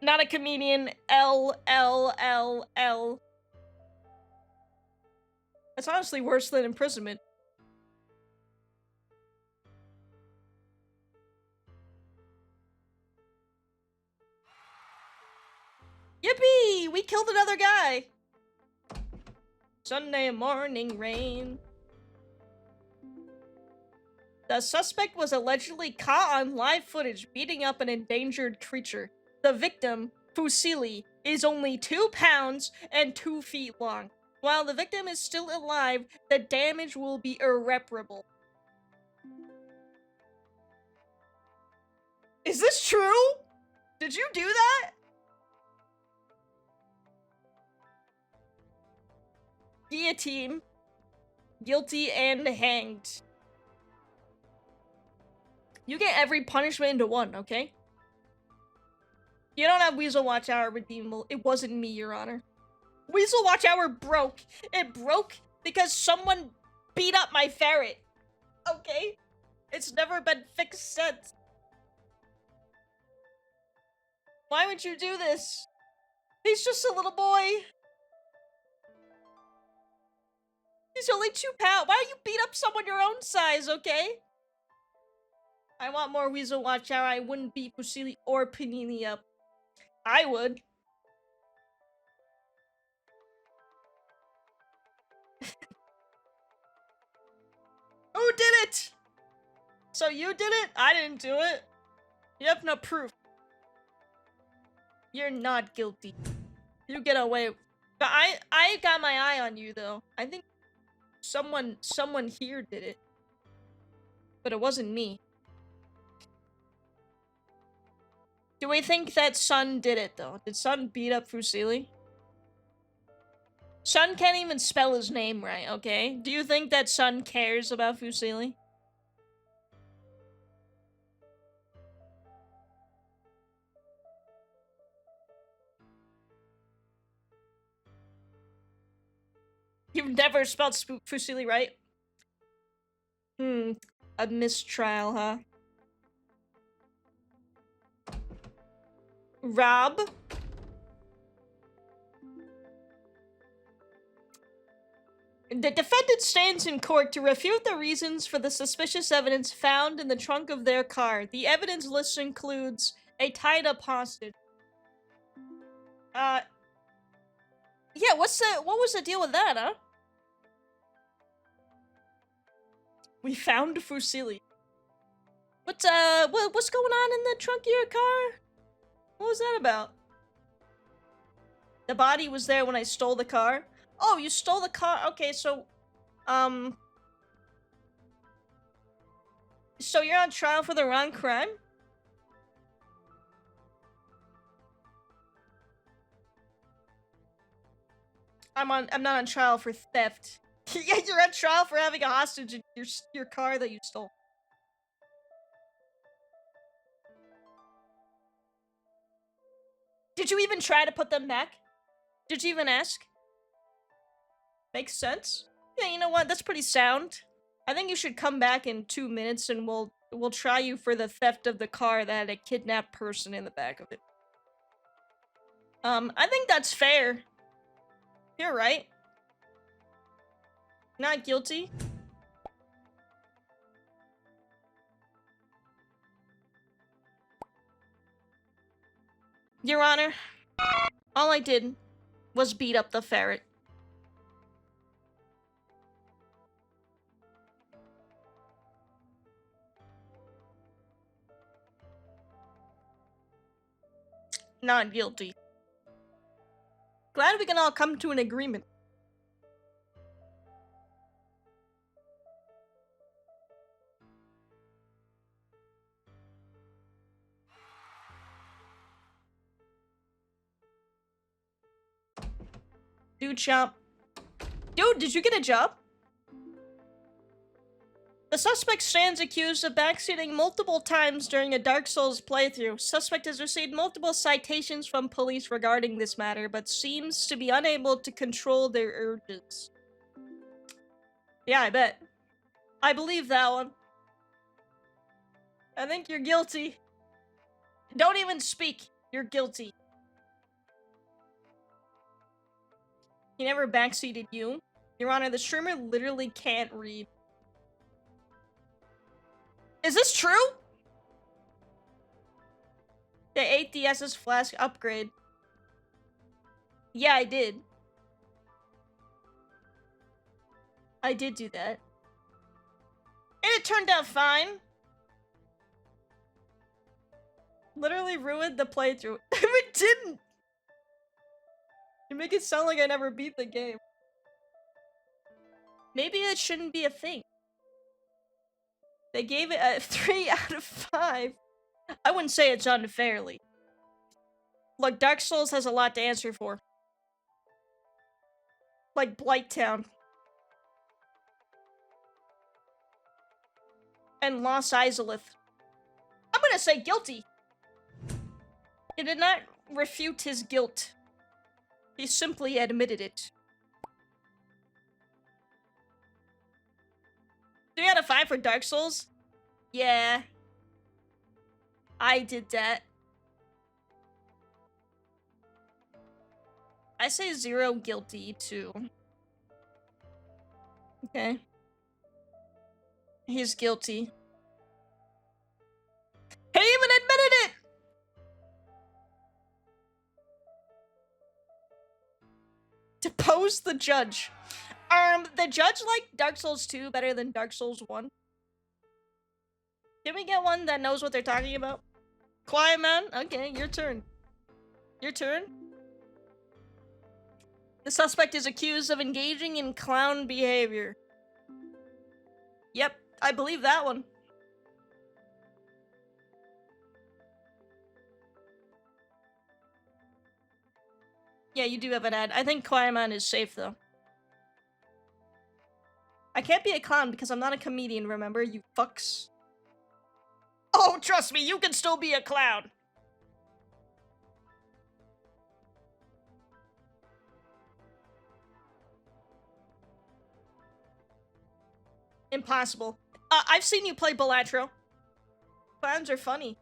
Not a comedian. L, L, L, L. That's honestly worse than imprisonment. Yippee! We killed another guy! Sunday morning rain. The suspect was allegedly caught on live footage beating up an endangered creature. The victim, Fusili, is only 2 pounds and 2 feet long. While the victim is still alive, the damage will be irreparable. Is this true? Did you do that? Guillotine. Guilty and hanged. You get every punishment into one, okay? You don't have Weasel Watch Hour redeemable. It wasn't me, Your Honor. Weasel Watch Hour broke. It broke because someone beat up my ferret. Okay? It's never been fixed since. Why would you do this? He's just a little boy. He's only 2 pounds. Why don't you beat up someone your own size, okay? I want more Weasel Watch Hour. I wouldn't beat Fusili or Panini up. I would. Who did it? So you did it? I didn't do it. You have no proof. You're not guilty. You get away. But I got my eye on you though. I think someone here did it. But it wasn't me. Do we think that Sun did it though? Did Sun beat up Fusili? Sun can't even spell his name right, okay? Do you think that Sun cares about Fusili? You've never spelled Fusili right? A mistrial, huh? Rob? The defendant stands in court to refute the reasons for the suspicious evidence found in the trunk of their car. The evidence list includes a tied-up hostage. Yeah, what was the deal with that, huh? We found Fusili. What's going on in the trunk of your car? What was that about? The body was there when I stole the car? Oh, you stole the car? Okay, so, so you're on trial for the wrong crime? I'm not on trial for theft. Yeah, you're on trial for having a hostage in your car that you stole. Did you even try to put them back? Did you even ask? Makes sense. Yeah, you know what? That's pretty sound. I think you should come back in 2 minutes and we'll try you for the theft of the car that had a kidnapped person in the back of it. I think that's fair. You're right. Not guilty. Your Honor, all I did was beat up the ferret. Not guilty. Glad we can all come to an agreement. Dude, chomp. Dude, did you get a job? The suspect stands accused of backseating multiple times during a Dark Souls playthrough. Suspect has received multiple citations from police regarding this matter, but seems to be unable to control their urges. Yeah, I bet. I believe that one. I think you're guilty. Don't even speak. You're guilty. He never backseated you. Your Honor, the streamer literally can't read. Is this true? They ate the SS Flask upgrade. Yeah, I did. I did do that. And it turned out fine. Literally ruined the playthrough. It didn't! You make it sound like I never beat the game. Maybe it shouldn't be a thing. They gave it a 3 out of 5. I wouldn't say it's unfairly. Look, Dark Souls has a lot to answer for. Like Blighttown. And Lost Izalith. I'm gonna say guilty. He did not refute his guilt. He simply admitted it. 3 out of 5 for Dark Souls? Yeah. I did that. I say 0 guilty, too. Okay. He's guilty. He even admitted it! Depose the judge. The judge liked Dark Souls 2 better than Dark Souls 1. Can we get one that knows what they're talking about? Quiet man? Okay, your turn. Your turn? The suspect is accused of engaging in clown behavior. Yep, I believe that one. Yeah, you do have an ad. I think Quiet Man is safe, though. I can't be a clown because I'm not a comedian, remember, you fucks? Oh, trust me, you can still be a clown! Impossible. I've seen you play Balatro. Clowns are funny.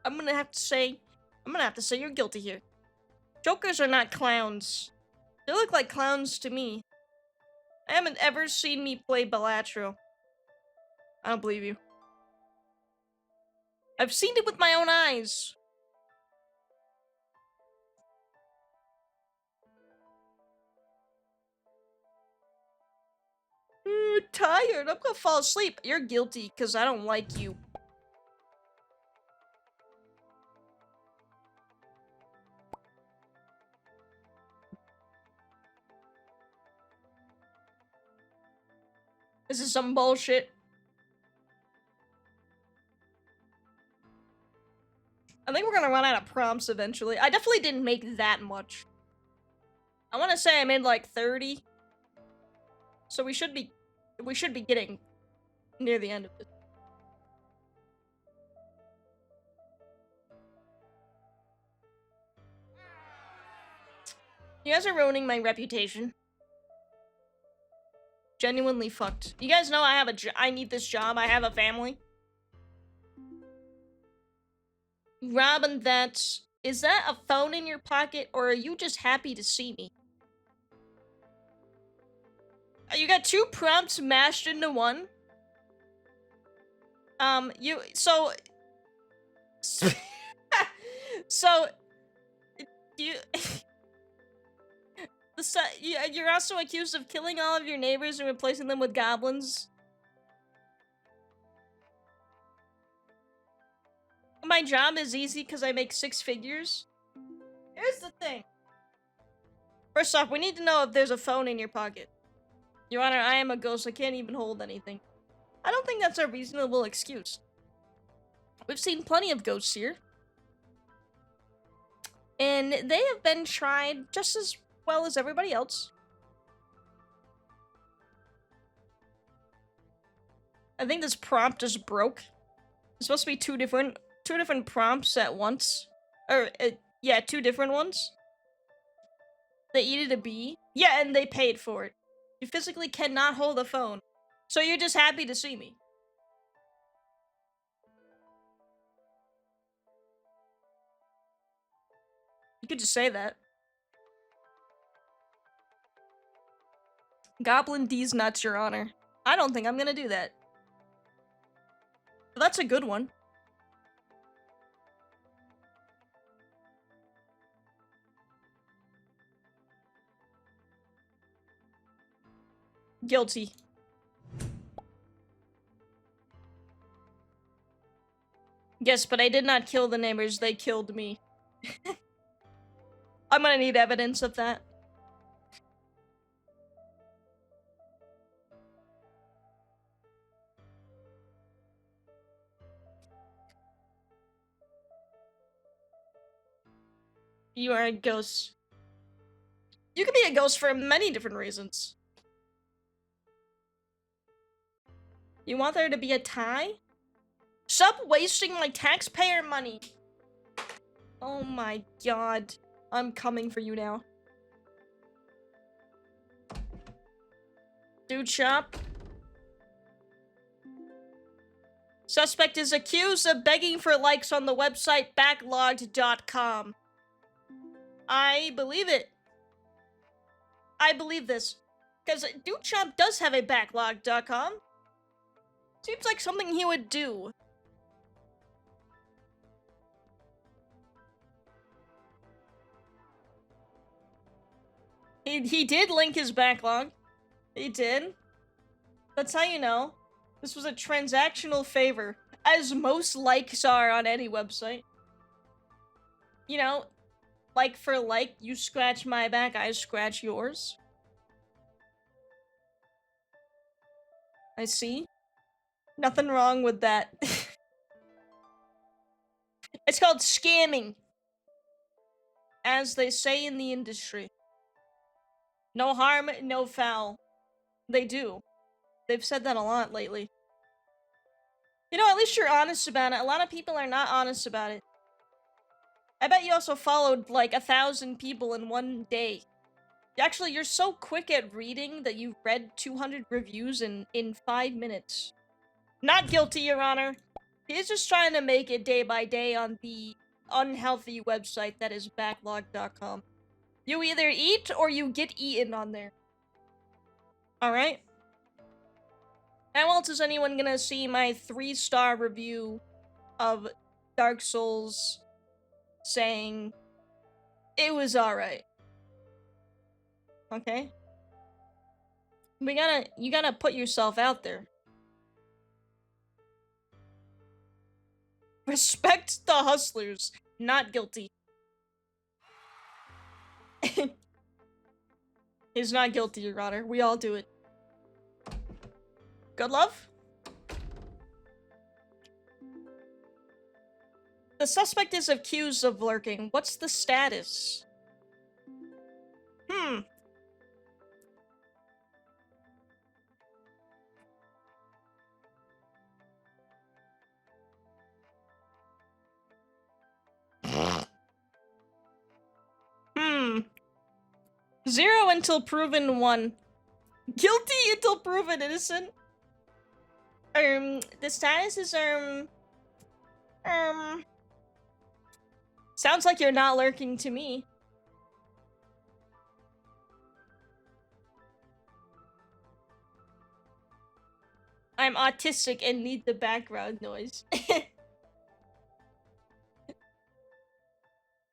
I'm gonna have to say you're guilty here. Jokers are not clowns. They look like clowns to me. I haven't ever seen me play Balatro. I don't believe you. I've seen it with my own eyes. Tired. I'm gonna fall asleep. You're guilty because I don't like you. This is some bullshit. I think we're gonna run out of prompts eventually. I definitely didn't make that much. I want to say I made like 30. So we should be getting near the end of it. You guys are ruining my reputation. Genuinely fucked. You guys know I need this job. I have a family. Robin, is that a phone in your pocket, or are you just happy to see me? You got 2 prompts mashed into one? So, you... You're also accused of killing all of your neighbors and replacing them with goblins. My job is easy because I make 6 figures. Here's the thing. First off, we need to know if there's a phone in your pocket. Your Honor, I am a ghost. I can't even hold anything. I don't think that's a reasonable excuse. We've seen plenty of ghosts here. And they have been tried just as well as everybody else. I think this prompt is broke. It's supposed to be two different prompts at once. Or, yeah, 2 different ones. They eated a bee. Yeah, and they paid for it. You physically cannot hold a phone. So you're just happy to see me. You could just say that. Goblin D's nuts, Your Honor. I don't think I'm gonna do that. But that's a good one. Guilty. Yes, but I did not kill the neighbors, they killed me. I'm gonna need evidence of that. You are a ghost. You could be a ghost for many different reasons. You want there to be a tie? Stop wasting my taxpayer money! Oh my god. I'm coming for you now. Dude shop. Suspect is accused of begging for likes on the website backlogged.com. I believe it. I believe this. Because Dude Shop does have a backlog.com. Seems like something he would do. He did link his backlog. He did. That's how you know. This was a transactional favor, as most likes are on any website. You know, like for like, you scratch my back, I scratch yours. I see. Nothing wrong with that. It's called scamming. As they say in the industry. No harm, no foul. They do. They've said that a lot lately. You know, at least you're honest about it. A lot of people are not honest about it. I bet you also followed like 1,000 people in one day. Actually, you're so quick at reading that you've read 200 reviews in 5 minutes. Not guilty, Your Honor. He's just trying to make it day by day on the unhealthy website that is backlog.com. You either eat or you get eaten on there. Alright? How else is anyone gonna see my 3-star review of Dark Souls saying it was alright? Okay? You gotta put yourself out there. Respect the hustlers. Not guilty. He's not guilty, Your Honor. We all do it. Good love? The suspect is accused of lurking. What's the status? Hmm. 0 until proven 1. Guilty until proven innocent. The status is, sounds like you're not lurking to me. I'm autistic and need the background noise.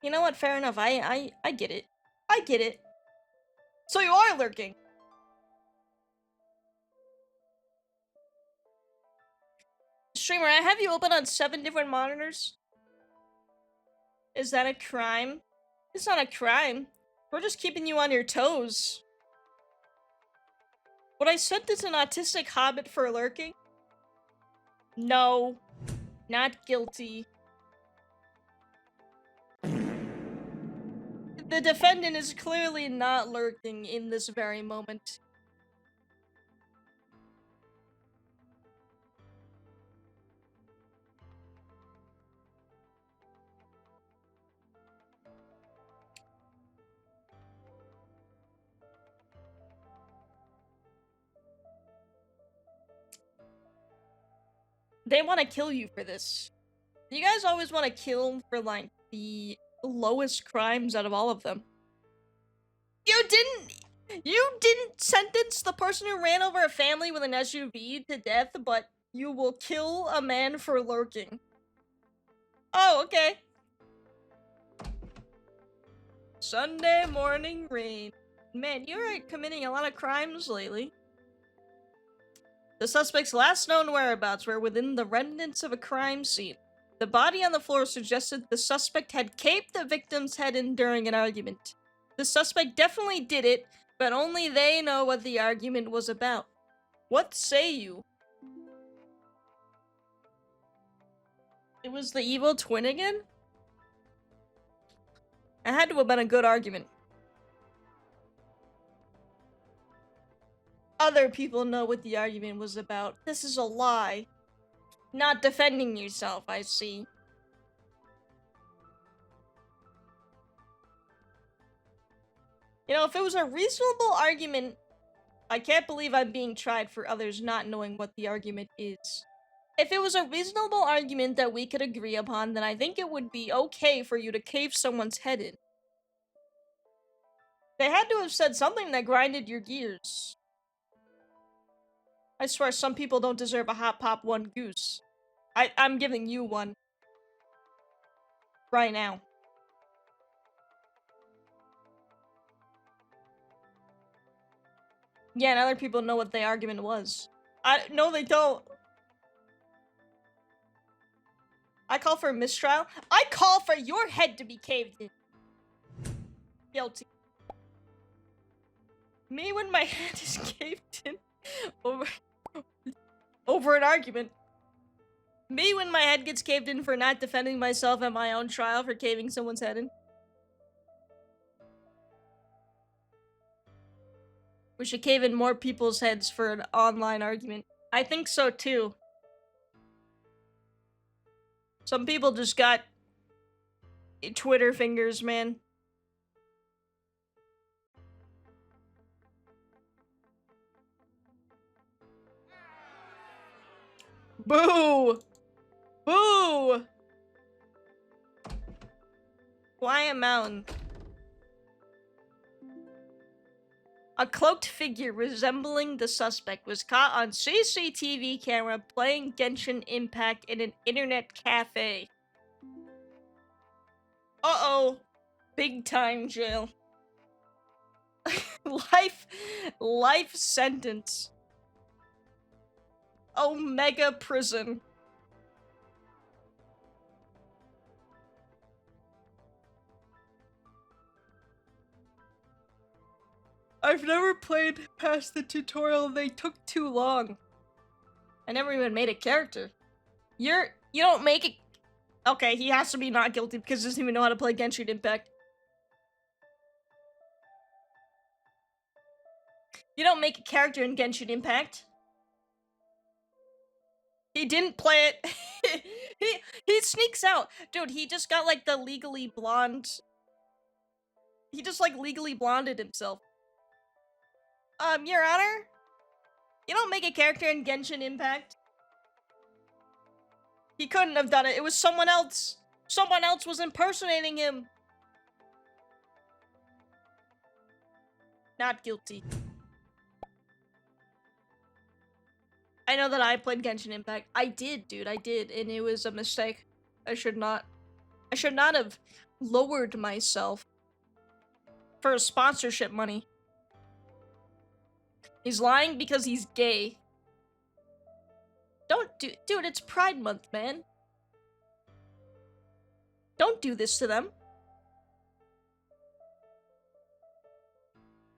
You know what? Fair enough. I get it. I get it. So you are lurking. Streamer, I have you open on 7 different monitors. Is that a crime? It's not a crime. We're just keeping you on your toes. Would I send this an autistic hobbit for lurking? No. Not guilty. The defendant is clearly not lurking in this very moment. They want to kill you for this. You guys always want to kill for, like, the lowest crimes out of all of them. You didn't sentence the person who ran over a family with an SUV to death, but you will kill a man for lurking. Oh, okay. Sunday morning rain. Man, you're committing a lot of crimes lately. The suspect's last known whereabouts were within the remnants of a crime scene. The body on the floor suggested the suspect had caved the victim's head in during an argument. The suspect definitely did it, but only they know what the argument was about. What say you? It was the evil twin again? It had to have been a good argument. Other people know what the argument was about. This is a lie. Not defending yourself, I see. You know, if it was a reasonable argument, I can't believe I'm being tried for others not knowing what the argument is. If it was a reasonable argument that we could agree upon, then I think it would be okay for you to cave someone's head in. They had to have said something that grinded your gears. I swear some people don't deserve a hot pop one goose. I'm giving you one. Right now. Yeah, and other people know what the argument was. No, they don't. I call for a mistrial. I call for your head to be caved in. Guilty. Me when my head is caved in over an argument. Me when my head gets caved in for not defending myself at my own trial for caving someone's head in. We should cave in more people's heads for an online argument. I think so too. Some people just got Twitter fingers, man. Boo! Boo! Quiet Mountain. A cloaked figure resembling the suspect was caught on CCTV camera playing Genshin Impact in an internet cafe. Uh-oh. Big time jail. Life sentence. Omega prison. I've never played past the tutorial, they took too long. I never even made a character. You don't make it. Okay, he has to be not guilty because he doesn't even know how to play Genshin Impact. You don't make a character in Genshin Impact. He didn't play it. he sneaks out. Dude, he just got like the legally blonde. He just like legally blonded himself. Your Honor? You don't make a character in Genshin Impact. He couldn't have done it. It was someone else. Someone else was impersonating him. Not guilty. I know that I played Genshin Impact. I did, dude. I did, and it was a mistake. I should not have lowered myself for sponsorship money. He's lying because he's gay. Dude, it's Pride Month, man. Don't do this to them.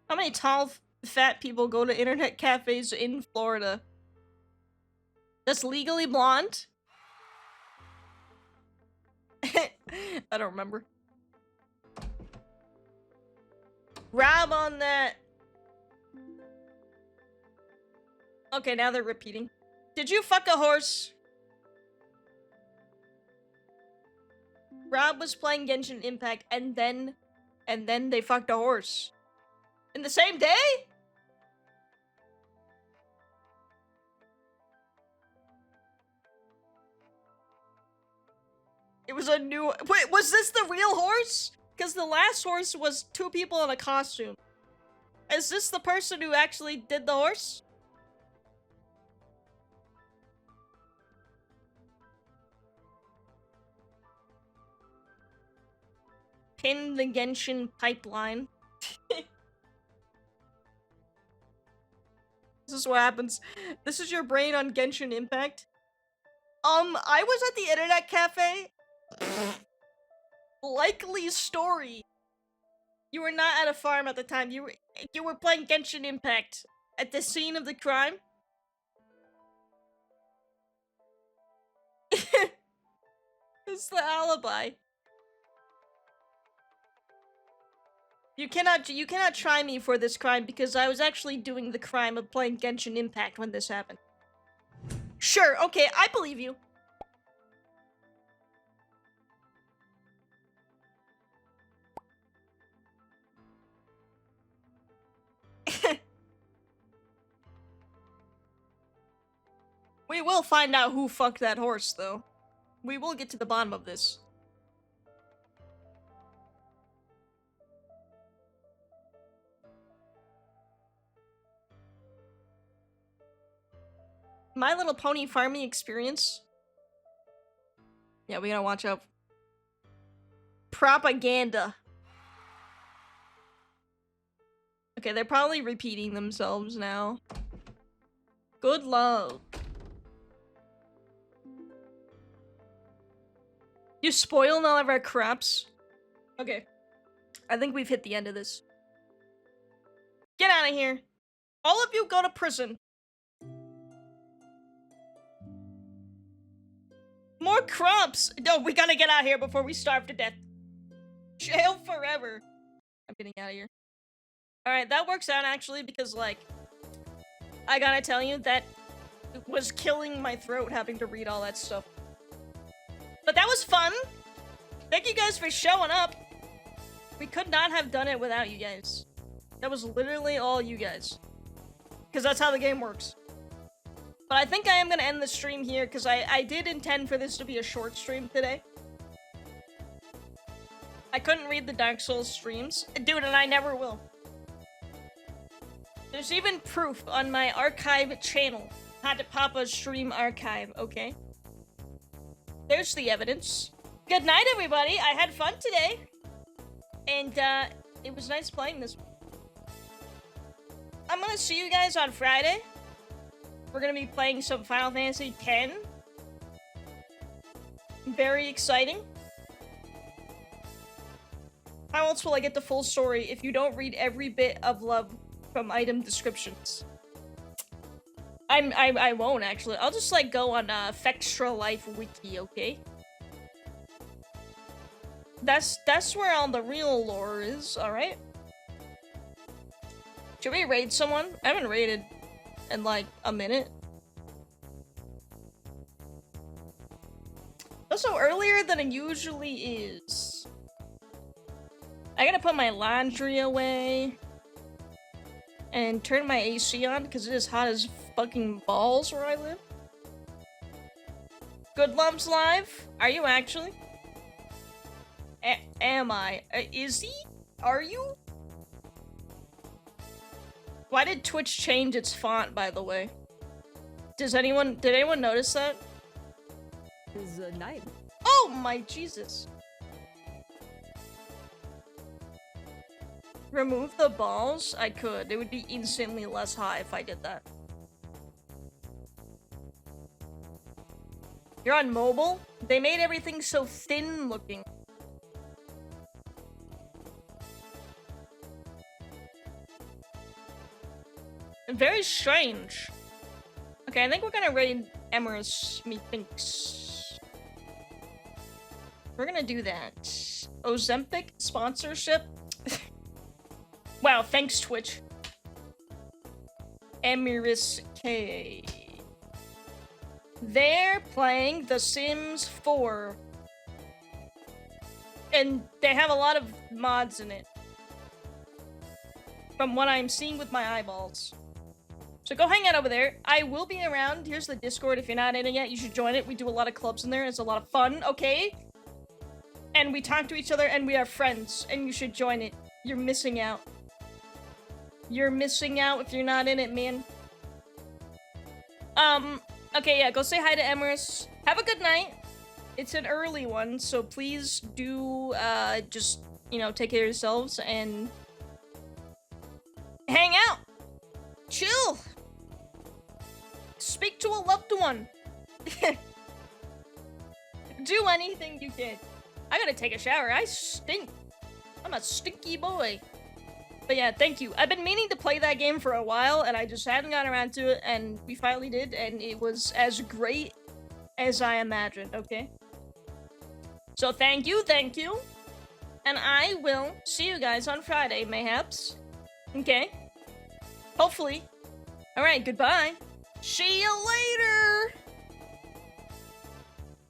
How many tall, fat people go to internet cafes in Florida? That's legally blonde? I don't remember. Grab on that. Okay, now they're repeating. Did you fuck a horse? Rob was playing Genshin Impact and then they fucked a horse. In the same day? was a new... Wait, was this the real horse? Because the last horse was 2 people in a costume. Is this the person who actually did the horse? Pin the Genshin pipeline. This is what happens. This is your brain on Genshin Impact. I was at the internet cafe. Likely story. You were not at a farm at the time. You were playing Genshin Impact at the scene of the crime. It's the alibi. You cannot try me for this crime because I was actually doing the crime of playing Genshin Impact when this happened. Sure, okay, I believe you. We will find out who fucked that horse, though. We will get to the bottom of this. My Little Pony farming experience. Yeah, we gotta watch out. Propaganda. Okay, they're probably repeating themselves now. Good love. You spoiled all of our crops. Okay. I think we've hit the end of this. Get out of here. All of you go to prison. More crops! No, we gotta get out of here before we starve to death. Jail forever. I'm getting out of here. Alright, that works out actually because, like, I gotta tell you, that was killing my throat having to read all that stuff. But that was fun! Thank you guys for showing up! We could not have done it without you guys. That was literally all you guys. Because that's how the game works. But I think I am gonna end the stream here, because I did intend for this to be a short stream today. I couldn't read the Dark Souls streams. Dude, and I never will. There's even proof on my archive channel. Hotpoppah stream archive, okay? There's the evidence. Good night, everybody! I had fun today! And, it was nice playing this. I'm gonna see you guys on Friday. We're gonna be playing some Final Fantasy X. Very exciting. How else will I get the full story if you don't read every bit of love from item descriptions? I won't, actually. I'll just, like, go on, Fextra Life Wiki, okay? That's where all the real lore is, alright? Should we raid someone? I haven't raided in, like, a minute. Also, earlier than it usually is. I gotta put my laundry away. And turn my AC on, because it is hot as fucking balls where I live. Good Love's live? Are you actually? Am I? Is he? Are you? Why did Twitch change its font, by the way? Did anyone notice that? Is a night. Oh my Jesus. Remove the balls? I could. It would be instantly less high if I did that. You're on mobile? They made everything so thin looking. Very strange. Okay, I think we're gonna raid Emerus, methinks. We're gonna do that. Ozempic sponsorship? Wow, thanks, Twitch. Emirus K. They're playing The Sims 4. And they have a lot of mods in it. From what I'm seeing with my eyeballs. So go hang out over there. I will be around. Here's the Discord. If you're not in it yet, you should join it. We do a lot of clubs in there. It's a lot of fun, okay? and we talk to each other, and we are friends, and you should join it. You're missing out. You're missing out if you're not in it, man. Okay, yeah, go say hi to Emerus. Have a good night. It's an early one, so please do, just, you know, take care of yourselves and hang out. Chill. Speak to a loved one. Do anything you can. I gotta take a shower. I stink. I'm a stinky boy. But yeah, thank you. I've been meaning to play that game for a while, and I just hadn't gotten around to it, and we finally did, and it was as great as I imagined, okay? So thank you, and I will see you guys on Friday, mayhaps. Okay? Hopefully. Alright, goodbye. See you later!